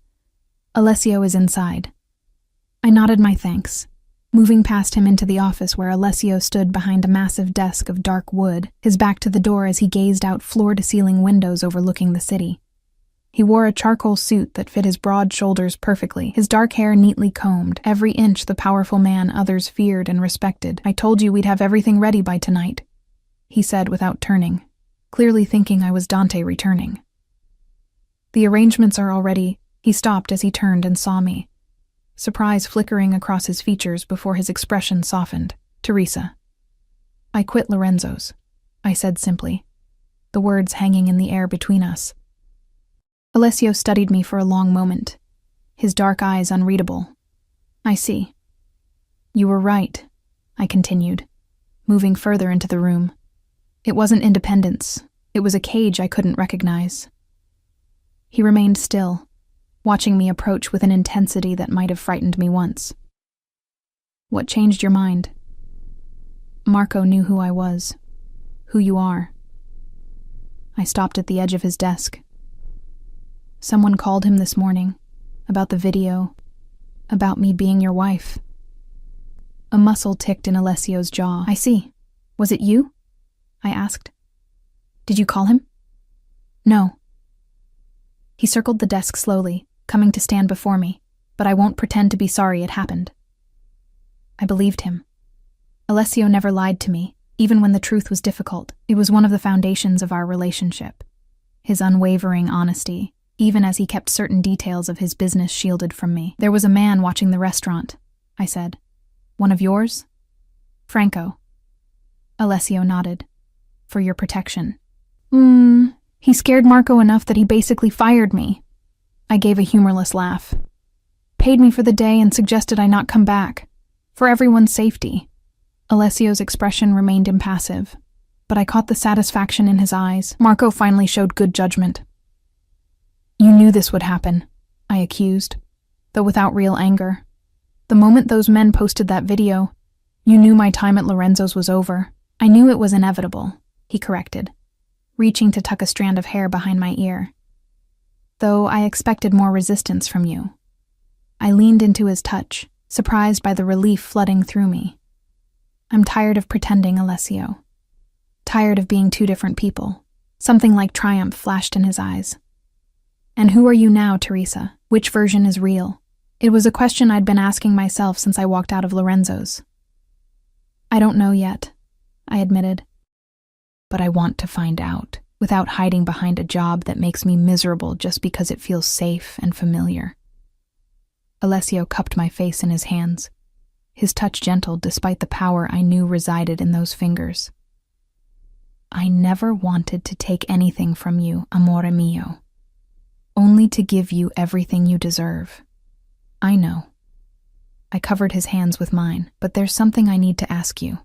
"Alessio is inside." I nodded my thanks, moving past him into the office where Alessio stood behind a massive desk of dark wood, his back to the door as he gazed out floor-to-ceiling windows overlooking the city. He wore a charcoal suit that fit his broad shoulders perfectly, his dark hair neatly combed, every inch the powerful man others feared and respected. "I told you we'd have everything ready by tonight," he said without turning, clearly thinking I was Dante returning. "The arrangements are already—" He stopped as he turned and saw me, surprise flickering across his features before his expression softened. "Teresa, I quit Lorenzo's," I said simply, the words hanging in the air between us. Alessio studied me for a long moment, his dark eyes unreadable. "I see. You were right," I continued, moving further into the room. "It wasn't independence. It was a cage I couldn't recognize." He remained still, watching me approach with an intensity that might have frightened me once. "What changed your mind?" "Marco knew who I was, who you are." I stopped at the edge of his desk. "Someone called him this morning, about the video, about me being your wife." A muscle ticked in Alessio's jaw. "I see. Was it you?" I asked. "Did you call him?" "No." He circled the desk slowly, coming to stand before me, but I won't pretend to be sorry it happened. I believed him. Alessio never lied to me, even when the truth was difficult. It was one of the foundations of our relationship. His unwavering honesty, even as he kept certain details of his business shielded from me. "There was a man watching the restaurant," I said. "One of yours?" "Franco." Alessio nodded. "For your protection." He scared Marco enough that he basically fired me." I gave a humorless laugh. "Paid me for the day and suggested I not come back. For everyone's safety." Alessio's expression remained impassive, but I caught the satisfaction in his eyes. Marco finally showed good judgment. "You knew this would happen," I accused, though without real anger. "The moment those men posted that video, you knew my time at Lorenzo's was over." "I knew it was inevitable," he corrected, reaching to tuck a strand of hair behind my ear. "Though I expected more resistance from you." I leaned into his touch, surprised by the relief flooding through me. "I'm tired of pretending, Alessio. Tired of being two different people." Something like triumph flashed in his eyes. "And who are you now, Teresa? Which version is real?" It was a question I'd been asking myself since I walked out of Lorenzo's. "I don't know yet," I admitted. "But I want to find out, without hiding behind a job that makes me miserable just because it feels safe and familiar." Alessio cupped my face in his hands, his touch gentle despite the power I knew resided in those fingers. "I never wanted to take anything from you, amore mio. Only to give you everything you deserve. I know." I covered his hands with mine. "But there's something I need to ask you."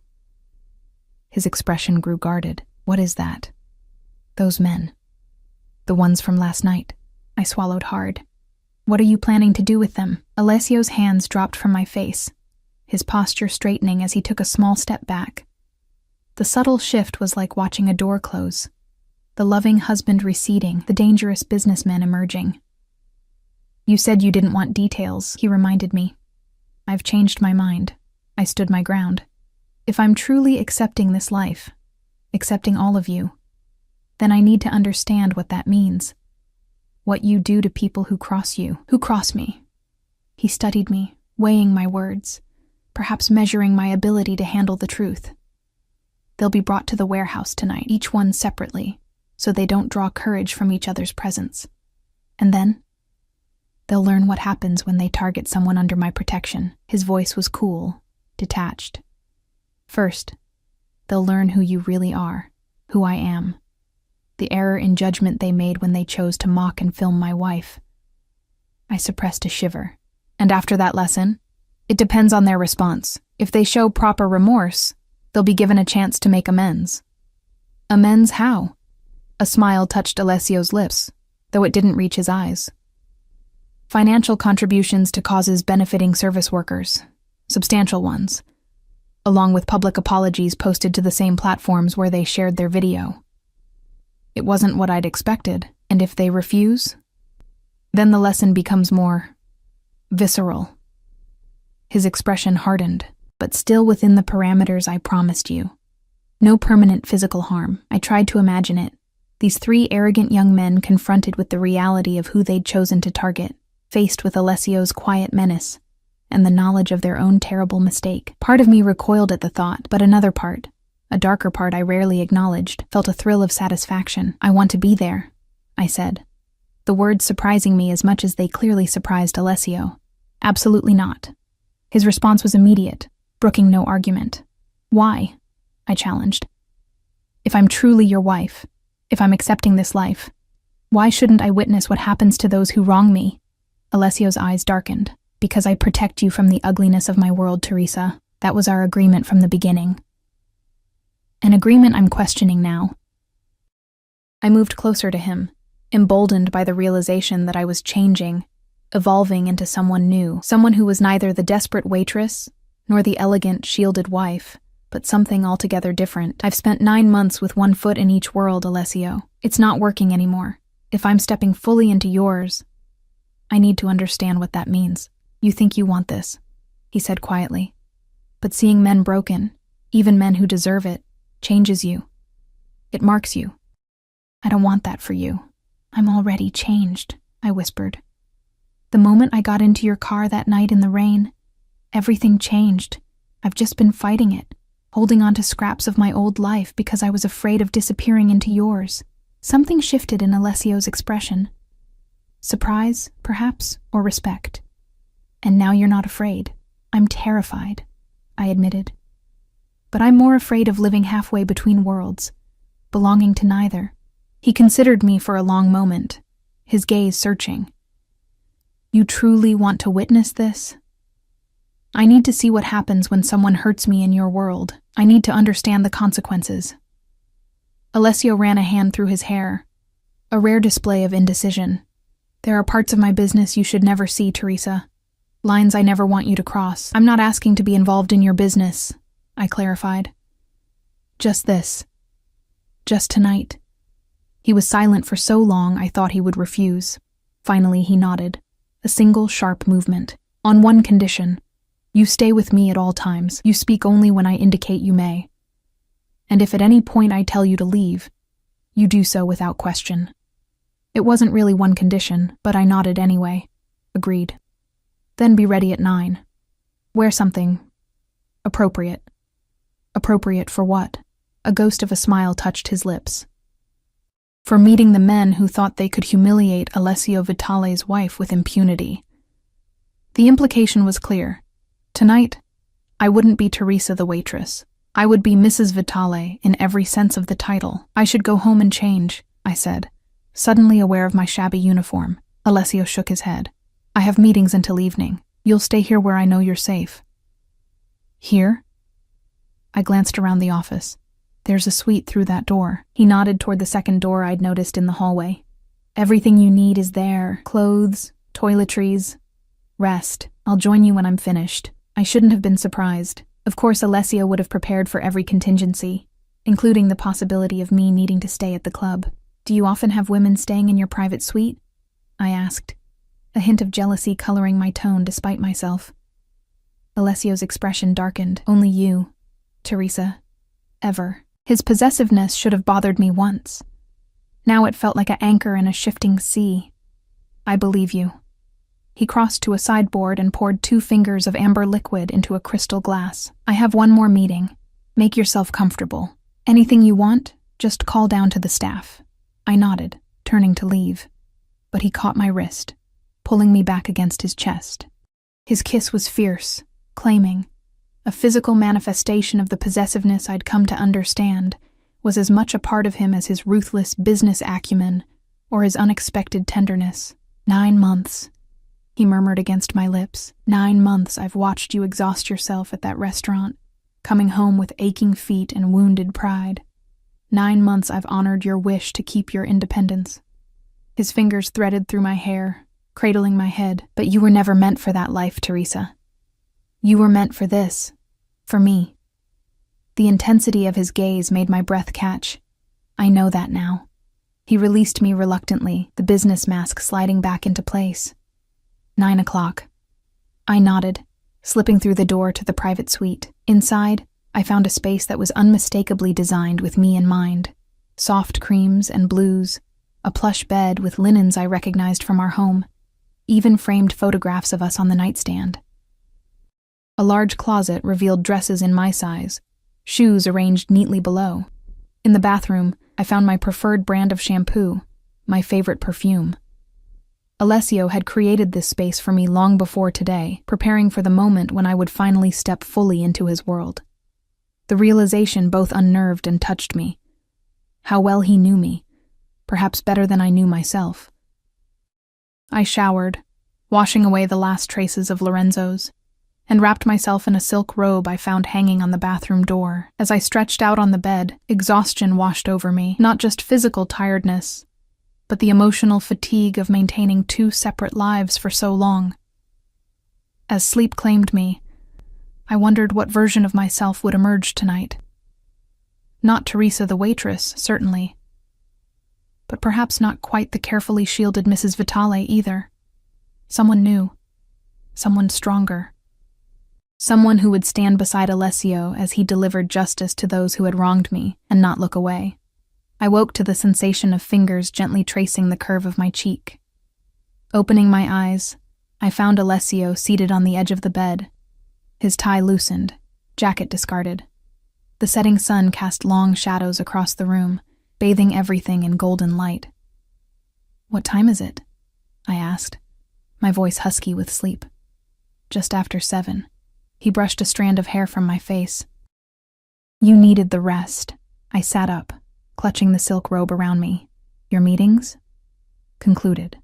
His expression grew guarded. "What is that?" "Those men. The ones from last night." I swallowed hard. "What are you planning to do with them?" Alessio's hands dropped from my face, his posture straightening as he took a small step back. The subtle shift was like watching a door close, the loving husband receding, the dangerous businessman emerging. "You said you didn't want details," he reminded me. "I've changed my mind." I stood my ground. "If I'm truly accepting this life, accepting all of you, then I need to understand what that means. What you do to people who cross you, who cross me." He studied me, weighing my words, perhaps measuring my ability to handle the truth. "They'll be brought to the warehouse tonight, each one separately, so they don't draw courage from each other's presence. And then they'll learn what happens when they target someone under my protection." His voice was cool, detached. "First, they'll learn who you really are, who I am. The error in judgment they made when they chose to mock and film my wife." I suppressed a shiver. "And after that lesson, it depends on their response. If they show proper remorse, they'll be given a chance to make amends." "Amends how?" A smile touched Alessio's lips, though it didn't reach his eyes. "Financial contributions to causes benefiting service workers, substantial ones, along with public apologies posted to the same platforms where they shared their video." It wasn't what I'd expected, and if they refuse, then the lesson becomes more visceral. His expression hardened, but still within the parameters I promised you. No permanent physical harm. I tried to imagine it. These three arrogant young men confronted with the reality of who they'd chosen to target, faced with Alessio's quiet menace, and the knowledge of their own terrible mistake. Part of me recoiled at the thought, but another part, a darker part I rarely acknowledged, felt a thrill of satisfaction. "I want to be there," I said, the words surprising me as much as they clearly surprised Alessio. "Absolutely not." His response was immediate, brooking no argument. "Why?" I challenged. "If I'm truly your wife, if I'm accepting this life, why shouldn't I witness what happens to those who wrong me?" Alessio's eyes darkened. "Because I protect you from the ugliness of my world, Teresa. That was our agreement from the beginning." An agreement I'm questioning now. I moved closer to him, emboldened by the realization that I was changing, evolving into someone new, someone who was neither the desperate waitress nor the elegant, shielded wife, but something altogether different. "I've spent 9 months with one foot in each world, Alessio. It's not working anymore. If I'm stepping fully into yours, I need to understand what that means." "You think you want this," he said quietly. "But seeing men broken, even men who deserve it, changes you. It marks you. I don't want that for you." "I'm already changed," I whispered. "The moment I got into your car that night in the rain, everything changed. I've just been fighting it, holding on to scraps of my old life because I was afraid of disappearing into yours." Something shifted in Alessio's expression. Surprise, perhaps, or respect. "And now you're not afraid." "I'm terrified," I admitted. "But I'm more afraid of living halfway between worlds, belonging to neither." He considered me for a long moment, his gaze searching. "You truly want to witness this?" "I need to see what happens when someone hurts me in your world. I need to understand the consequences." Alessio ran a hand through his hair, a rare display of indecision. "There are parts of my business you should never see, Teresa. Lines I never want you to cross." "I'm not asking to be involved in your business," I clarified. "Just this. Just tonight." He was silent for so long I thought he would refuse. Finally he nodded, a single sharp movement. "On one condition. You stay with me at all times. You speak only when I indicate you may. And if at any point I tell you to leave, you do so without question." It wasn't really one condition, but I nodded anyway. Agreed. "Then be ready at 9. Wear something appropriate." "Appropriate for what?" A ghost of a smile touched his lips. "For meeting the men who thought they could humiliate Alessio Vitale's wife with impunity." The implication was clear. Tonight, I wouldn't be Teresa the waitress. I would be Mrs. Vitale in every sense of the title. "I should go home and change," I said, suddenly aware of my shabby uniform. Alessio shook his head. "I have meetings until evening. You'll stay here where I know you're safe." "Here?" I glanced around the office. "There's a suite through that door." He nodded toward the second door I'd noticed in the hallway. "Everything you need is there. Clothes, toiletries. Rest. I'll join you when I'm finished." I shouldn't have been surprised. Of course, Alessio would have prepared for every contingency, including the possibility of me needing to stay at the club. "Do you often have women staying in your private suite?" I asked, a hint of jealousy coloring my tone despite myself. Alessio's expression darkened. "Only you, Teresa. Ever." His possessiveness should have bothered me once. Now it felt like an anchor in a shifting sea. "I believe you." He crossed to a sideboard and poured 2 fingers of amber liquid into a crystal glass. "I have one more meeting. Make yourself comfortable. Anything you want, just call down to the staff." I nodded, turning to leave. But he caught my wrist, pulling me back against his chest. His kiss was fierce, claiming. A physical manifestation of the possessiveness I'd come to understand was as much a part of him as his ruthless business acumen or his unexpected tenderness. "9 months, he murmured against my lips. 9 months I've watched you exhaust yourself at that restaurant, coming home with aching feet and wounded pride. 9 months I've honored your wish to keep your independence." His fingers threaded through my hair, cradling my head. "But you were never meant for that life, Teresa. You were meant for this. For me." The intensity of his gaze made my breath catch. "I know that now." He released me reluctantly, the business mask sliding back into place. 9 o'clock. I nodded, slipping through the door to the private suite. Inside, I found a space that was unmistakably designed with me in mind. Soft creams and blues, a plush bed with linens I recognized from our home, even framed photographs of us on the nightstand. A large closet revealed dresses in my size, shoes arranged neatly below. In the bathroom, I found my preferred brand of shampoo, my favorite perfume. Alessio had created this space for me long before today, preparing for the moment when I would finally step fully into his world. The realization both unnerved and touched me. How well he knew me, perhaps better than I knew myself. I showered, washing away the last traces of Lorenzo's, and wrapped myself in a silk robe I found hanging on the bathroom door. As I stretched out on the bed, exhaustion washed over me, not just physical tiredness, but the emotional fatigue of maintaining 2 separate lives for so long. As sleep claimed me, I wondered what version of myself would emerge tonight. Not Teresa the waitress, certainly, but perhaps not quite the carefully shielded Mrs. Vitale either. Someone new, someone stronger. Someone who would stand beside Alessio as he delivered justice to those who had wronged me and not look away. I woke to the sensation of fingers gently tracing the curve of my cheek. Opening my eyes, I found Alessio seated on the edge of the bed, his tie loosened, jacket discarded. The setting sun cast long shadows across the room, bathing everything in golden light. "What time is it?" I asked, my voice husky with sleep. "Just after 7. He brushed a strand of hair from my face. "You needed the rest." I sat up, clutching the silk robe around me. "Your meetings?" "Concluded."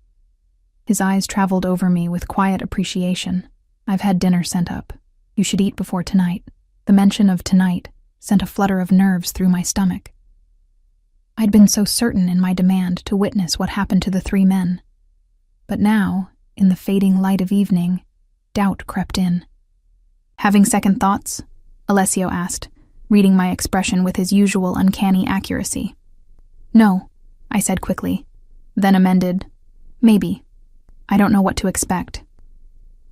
His eyes traveled over me with quiet appreciation. "I've had dinner sent up. You should eat before tonight." The mention of tonight sent a flutter of nerves through my stomach. I'd been so certain in my demand to witness what happened to the 3 men. But now, in the fading light of evening, doubt crept in. "Having second thoughts?" Alessio asked, reading my expression with his usual uncanny accuracy. "No," I said quickly, then amended, "Maybe. I don't know what to expect."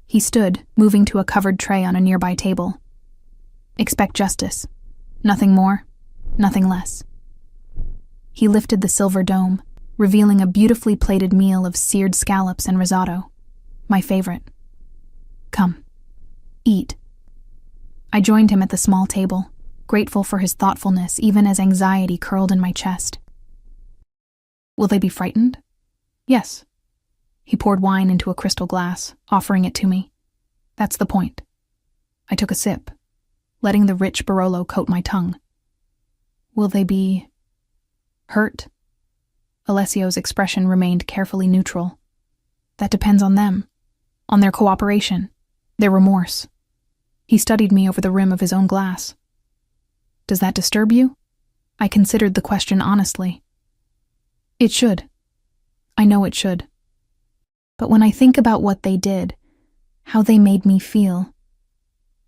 He stood, moving to a covered tray on a nearby table. "Expect justice. Nothing more, nothing less." He lifted the silver dome, revealing a beautifully plated meal of seared scallops and risotto, my favorite. "Come, eat." I joined him at the small table, grateful for his thoughtfulness even as anxiety curled in my chest. "Will they be frightened?" "Yes." He poured wine into a crystal glass, offering it to me. "That's the point." I took a sip, letting the rich Barolo coat my tongue. "Will they be hurt?" Alessio's expression remained carefully neutral. "That depends on them, on their cooperation, their remorse." He studied me over the rim of his own glass. "Does that disturb you?" I considered the question honestly. "It should. I know it should. But when I think about what they did, how they made me feel,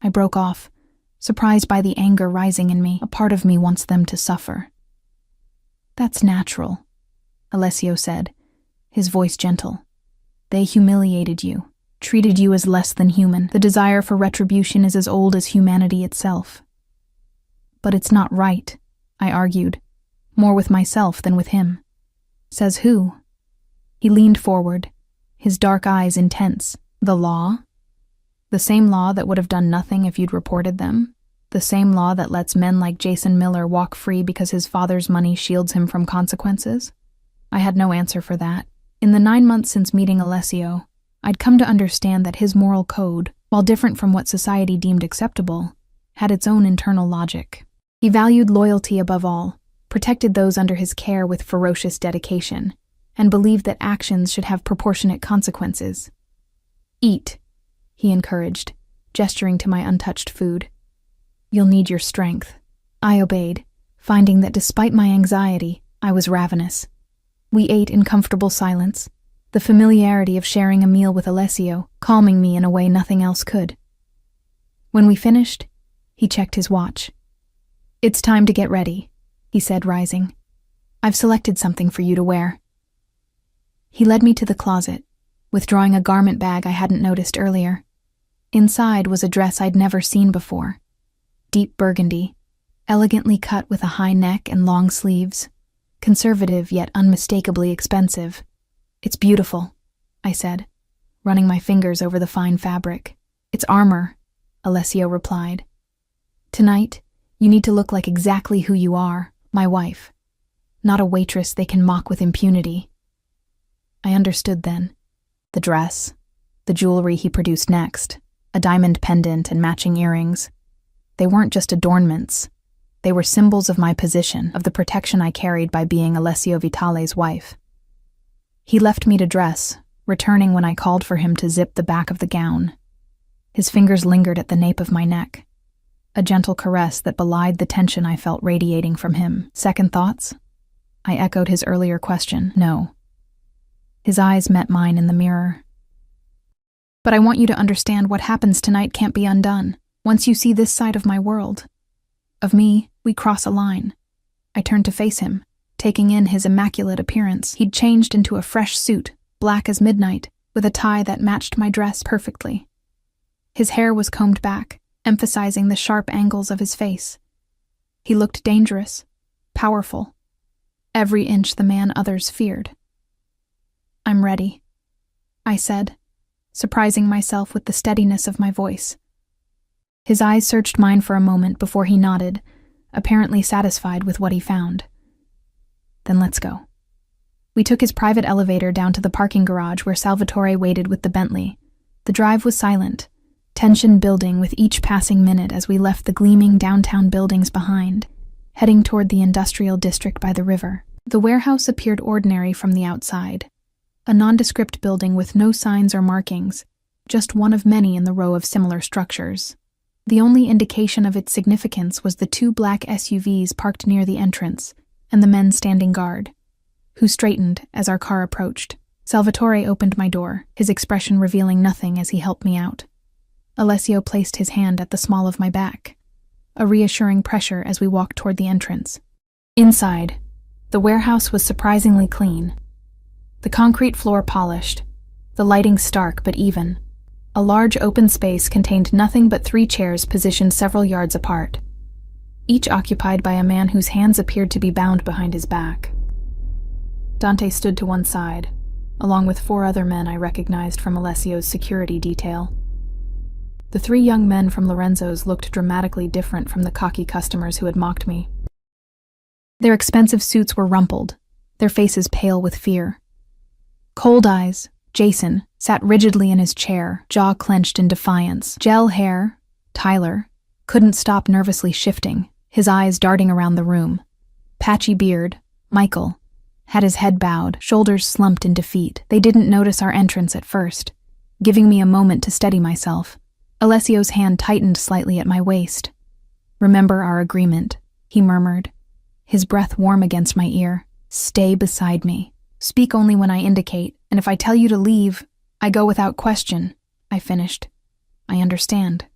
I broke off, surprised by the anger rising in me. A part of me wants them to suffer. That's natural, Alessio said, his voice gentle. They humiliated you, treated you as less than human. The desire for retribution is as old as humanity itself. But it's not right, I argued, more with myself than with him. Says who? He leaned forward, his dark eyes intense. The law? The same law that would have done nothing if you'd reported them? The same law that lets men like Jason Miller walk free because his father's money shields him from consequences? I had no answer for that. In the 9 months since meeting Alessio, I'd come to understand that his moral code, while different from what society deemed acceptable, had its own internal logic. He valued loyalty above all, protected those under his care with ferocious dedication, and believed that actions should have proportionate consequences. Eat, he encouraged, gesturing to my untouched food. You'll need your strength. I obeyed, finding that despite my anxiety, I was ravenous. We ate in comfortable silence, the familiarity of sharing a meal with Alessio calming me in a way nothing else could. When we finished, he checked his watch. It's time to get ready, he said, rising. I've selected something for you to wear. He led me to the closet, withdrawing a garment bag I hadn't noticed earlier. Inside was a dress I'd never seen before. Deep burgundy, elegantly cut with a high neck and long sleeves, conservative yet unmistakably expensive. It's beautiful, I said, running my fingers over the fine fabric. It's armor, Alessio replied. Tonight, you need to look like exactly who you are, my wife. Not a waitress they can mock with impunity. I understood then. The dress, the jewelry he produced next, a diamond pendant and matching earrings. They weren't just adornments. They were symbols of my position, of the protection I carried by being Alessio Vitale's wife. He left me to dress, returning when I called for him to zip the back of the gown. His fingers lingered at the nape of my neck, a gentle caress that belied the tension I felt radiating from him. Second thoughts? I echoed his earlier question. No. His eyes met mine in the mirror. But I want you to understand what happens tonight can't be undone. Once you see this side of my world, of me, we cross a line. I turned to face him, taking in his immaculate appearance. He'd changed into a fresh suit, black as midnight, with a tie that matched my dress perfectly. His hair was combed back, emphasizing the sharp angles of his face. He looked dangerous, powerful, every inch the man others feared. I'm ready, I said, surprising myself with the steadiness of my voice. His eyes searched mine for a moment before he nodded, apparently satisfied with what he found. Then let's go. We took his private elevator down to the parking garage where Salvatore waited with the Bentley. The drive was silent, tension building with each passing minute as we left the gleaming downtown buildings behind, heading toward the industrial district by the river. The warehouse appeared ordinary from the outside, a nondescript building with no signs or markings, just one of many in the row of similar structures. The only indication of its significance was the 2 black SUVs parked near the entrance and the men standing guard, who straightened as our car approached. Salvatore opened my door, his expression revealing nothing as he helped me out. Alessio placed his hand at the small of my back, a reassuring pressure as we walked toward the entrance. Inside, the warehouse was surprisingly clean. The concrete floor polished, the lighting stark but even. A large open space contained nothing but 3 chairs positioned several yards apart, each occupied by a man whose hands appeared to be bound behind his back. Dante stood to one side, along with 4 other men I recognized from Alessio's security detail. The 3 young men from Lorenzo's looked dramatically different from the cocky customers who had mocked me. Their expensive suits were rumpled, their faces pale with fear. Cold Eyes, Jason, sat rigidly in his chair, jaw clenched in defiance. Gel hair, Tyler, couldn't stop nervously shifting, his eyes darting around the room. Patchy beard, Michael, had his head bowed, shoulders slumped in defeat. They didn't notice our entrance at first, giving me a moment to steady myself. Alessio's hand tightened slightly at my waist. Remember our agreement, he murmured, his breath warm against my ear. Stay beside me. Speak only when I indicate, and if I tell you to leave, I go without question, I finished. I understand.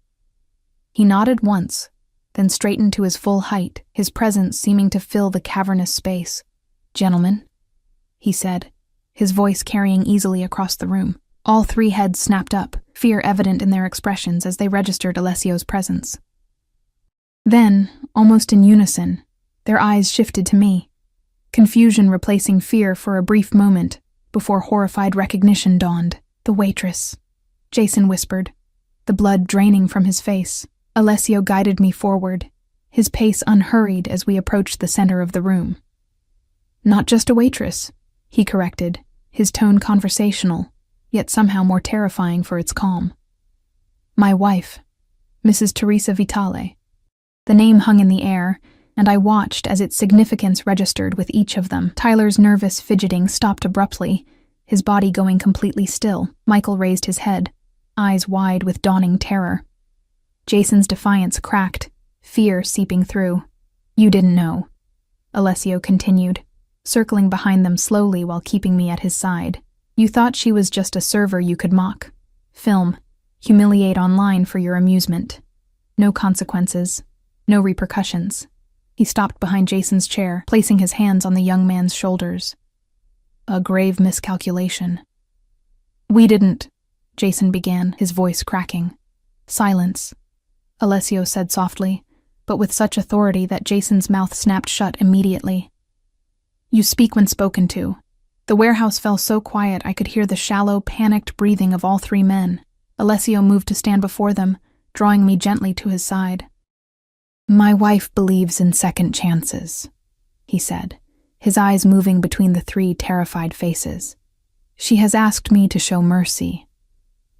He nodded once, then straightened to his full height, his presence seeming to fill the cavernous space. "Gentlemen," he said, his voice carrying easily across the room. All three heads snapped up, fear evident in their expressions as they registered Alessio's presence. Then, almost in unison, their eyes shifted to me, confusion replacing fear for a brief moment before horrified recognition dawned. "The waitress," Jason whispered, the blood draining from his face. Alessio guided me forward, his pace unhurried as we approached the center of the room. "Not just a waitress," he corrected, his tone conversational, yet somehow more terrifying for its calm. "My wife, Mrs. Teresa Vitale." The name hung in the air, and I watched as its significance registered with each of them. Tyler's nervous fidgeting stopped abruptly, his body going completely still. Michael raised his head, eyes wide with dawning terror. Jason's defiance cracked, fear seeping through. "You didn't know," Alessio continued, circling behind them slowly while keeping me at his side. "You thought she was just a server you could mock, film, humiliate online for your amusement. No consequences, no repercussions." He stopped behind Jason's chair, placing his hands on the young man's shoulders. "A grave miscalculation." "We didn't," Jason began, his voice cracking. "Silence," Alessio said softly, but with such authority that Jason's mouth snapped shut immediately. "You speak when spoken to." The warehouse fell so quiet I could hear the shallow, panicked breathing of all three men. Alessio moved to stand before them, drawing me gently to his side. "My wife believes in second chances," he said, his eyes moving between the three terrified faces. "She has asked me to show mercy,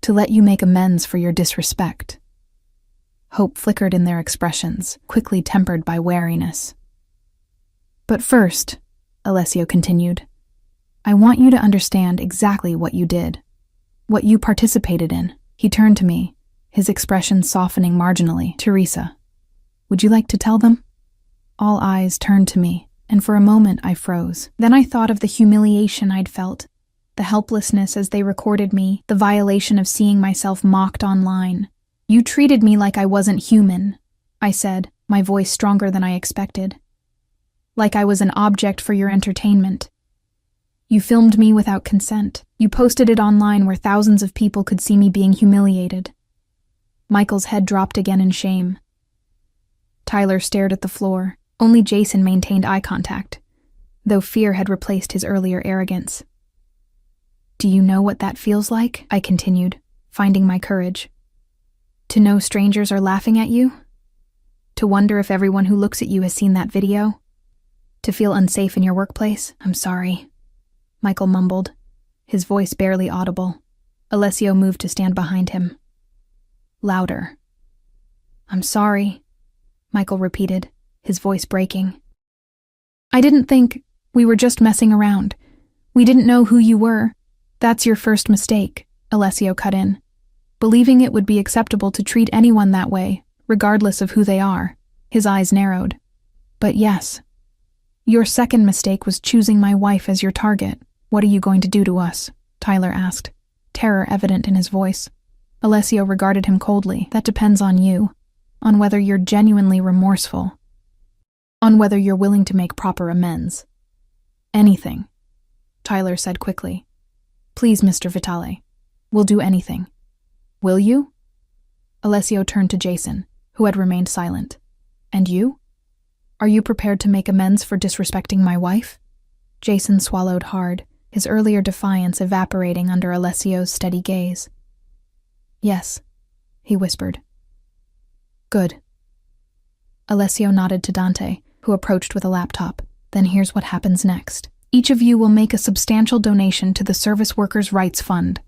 to let you make amends for your disrespect." Hope flickered in their expressions, quickly tempered by wariness. "But first," Alessio continued, "I want you to understand exactly what you did, what you participated in." He turned to me, his expression softening marginally. "Teresa, would you like to tell them?" All eyes turned to me, and for a moment I froze. Then I thought of the humiliation I'd felt, the helplessness as they recorded me, the violation of seeing myself mocked online. "You treated me like I wasn't human," I said, my voice stronger than I expected. "Like I was an object for your entertainment. You filmed me without consent. You posted it online where thousands of people could see me being humiliated." Michael's head dropped again in shame. Tyler stared at the floor. Only Jason maintained eye contact, though fear had replaced his earlier arrogance. "Do you know what that feels like?" I continued, finding my courage. "To know strangers are laughing at you? To wonder if everyone who looks at you has seen that video? To feel unsafe in your workplace?" "I'm sorry," Michael mumbled, his voice barely audible. Alessio moved to stand behind him. Louder. "I'm sorry," Michael repeated, his voice breaking. "I didn't think. We were just messing around. We didn't know who you were." "That's your first mistake," Alessio cut in, believing it would be acceptable to treat anyone that way, regardless of who they are. His eyes narrowed. "But yes. Your second mistake was choosing my wife as your target." "What are you going to do to us?" Tyler asked, terror evident in his voice. Alessio regarded him coldly. "That depends on you, on whether you're genuinely remorseful, on whether you're willing to make proper amends." "Anything," Tyler said quickly. "Please, Mr. Vitale, we'll do anything." "Will you?" Alessio turned to Jason, who had remained silent. "And you? Are you prepared to make amends for disrespecting my wife?" Jason swallowed hard, his earlier defiance evaporating under Alessio's steady gaze. "Yes," he whispered. "Good." Alessio nodded to Dante, who approached with a laptop. "Then here's what happens next. Each of you will make a substantial donation to the Service Workers' Rights Fund.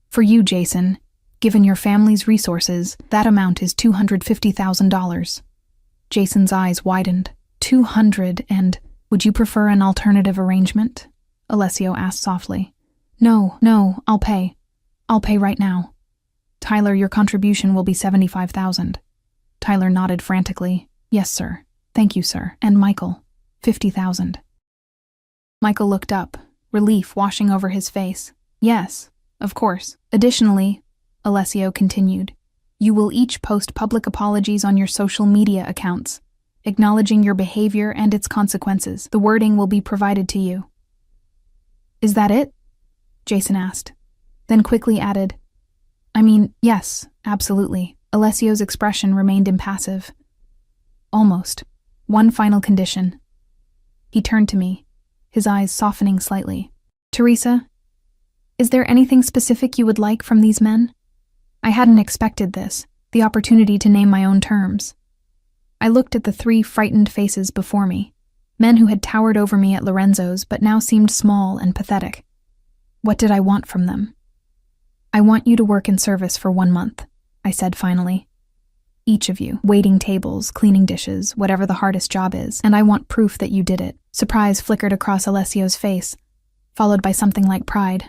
For you, Jason, given your family's resources, that amount is $250,000. Jason's eyes widened. 200 and... "Would you prefer an alternative arrangement?" Alessio asked softly. No, I'll pay. I'll pay right now." "Tyler, your contribution will be $75,000. Tyler nodded frantically. "Yes, sir. Thank you, sir." "And Michael, $50,000. Michael looked up, relief washing over his face. "Yes, of course. Additionally," Alessio continued, You will each post public apologies on your social media accounts, acknowledging your behavior and its consequences. The wording will be provided to you." "Is that it?" Jason asked, then quickly added, "I mean, yes, absolutely." Alessio's expression remained impassive. "Almost. One final condition." He turned to me, his eyes softening slightly. "Teresa, is there anything specific you would like from these men?" I hadn't expected this, the opportunity to name my own terms. I looked at the 3 frightened faces before me, men who had towered over me at Lorenzo's but now seemed small and pathetic. What did I want from them? "I want you to work in service for 1 month," I said finally. "Each of you, waiting tables, cleaning dishes, whatever the hardest job is, and I want proof that you did it." Surprise flickered across Alessio's face, followed by something like pride.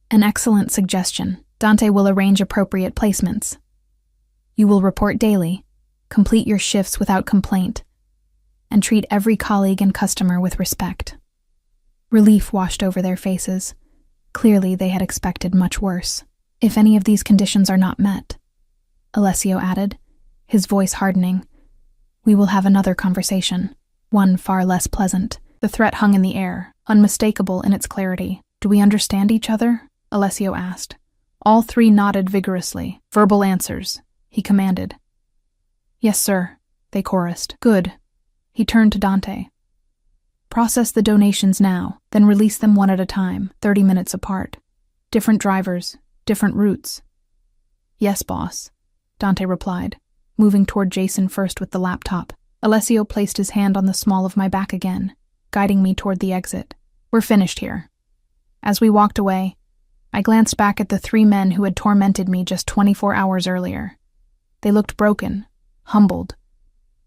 "An excellent suggestion. Dante will arrange appropriate placements. You will report daily, complete your shifts without complaint, and treat every colleague and customer with respect." Relief washed over their faces. Clearly, they had expected much worse. "If any of these conditions are not met," Alessio added, his voice hardening, "we will have another conversation, one far less pleasant." The threat hung in the air, unmistakable in its clarity. "Do we understand each other?" Alessio asked. All 3 nodded vigorously. "Verbal answers," he commanded. "Yes, sir," they chorused. "Good." He turned to Dante. "Process the donations now, then release them one at a time, 30 minutes apart. Different drivers, different routes." "Yes, boss," Dante replied, moving toward Jason first with the laptop. Alessio placed his hand on the small of my back again, guiding me toward the exit. "We're finished here." As we walked away, I glanced back at the 3 men who had tormented me just 24 hours earlier. They looked broken, humbled,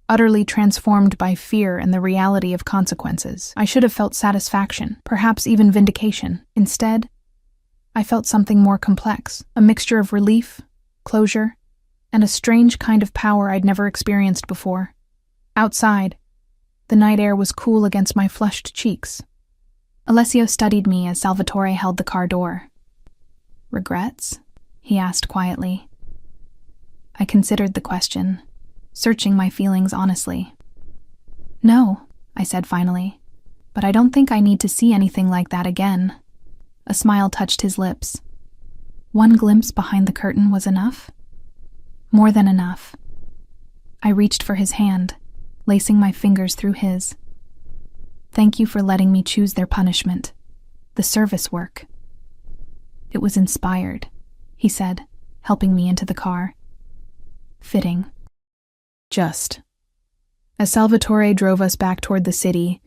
utterly transformed by fear and the reality of consequences. I should have felt satisfaction, perhaps even vindication. Instead, I felt something more complex, a mixture of relief, closure, and a strange kind of power I'd never experienced before. Outside, the night air was cool against my flushed cheeks. Alessio studied me as Salvatore held the car door. "Regrets?" he asked quietly. I considered the question, searching my feelings honestly. "No," I said finally, "but I don't think I need to see anything like that again." A smile touched his lips. One glimpse behind the curtain was enough? More than enough. I reached for his hand, lacing my fingers through his. "Thank you for letting me choose their punishment. The service work." "It was inspired," he said, helping me into the car. "Fitting." Just. As Salvatore drove us back toward the city,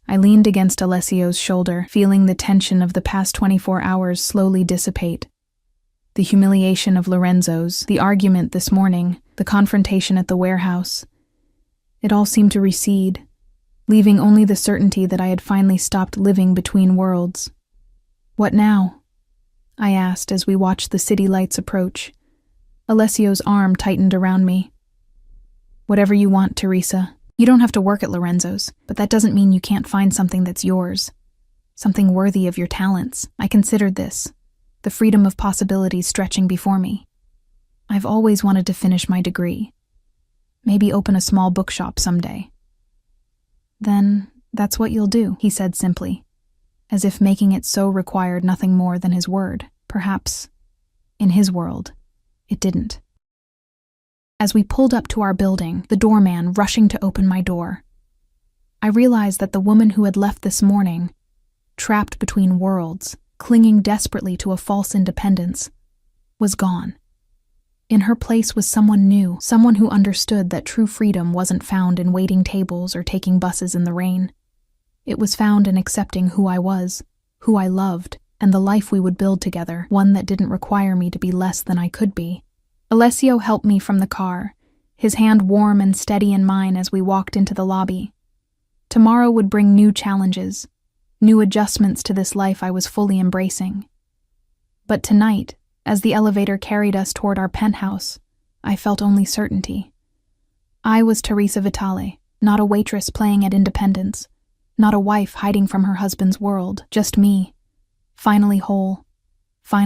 I leaned against Alessio's shoulder, feeling the tension of the past 24 hours slowly dissipate. The humiliation of Lorenzo's, the argument this morning, the confrontation at the warehouse. It all seemed to recede, leaving only the certainty that I had finally stopped living between worlds. "What now?" I asked as we watched the city lights approach. Alessio's arm tightened around me. "Whatever you want, Teresa. You don't have to work at Lorenzo's, but that doesn't mean you can't find something that's yours. Something worthy of your talents." I considered this, the freedom of possibilities stretching before me. I've always wanted to finish my degree. Maybe open a small bookshop someday. "Then that's what you'll do," he said simply, as if making it so required nothing more than his word. Perhaps, in his world, it didn't. As we pulled up to our building, the doorman rushing to open my door, I realized that the woman who had left this morning, trapped between worlds, clinging desperately to a false independence, was gone. In her place was someone new, someone who understood that true freedom wasn't found in waiting tables or taking buses in the rain. It was found in accepting who I was, who I loved, and the life we would build together, one that didn't require me to be less than I could be. Alessio helped me from the car, his hand warm and steady in mine as we walked into the lobby. Tomorrow would bring new challenges, new adjustments to this life I was fully embracing. But tonight, as the elevator carried us toward our penthouse, I felt only certainty. I was Teresa Vitale, not a waitress playing at Independence, not a wife hiding from her husband's world, just me, finally whole,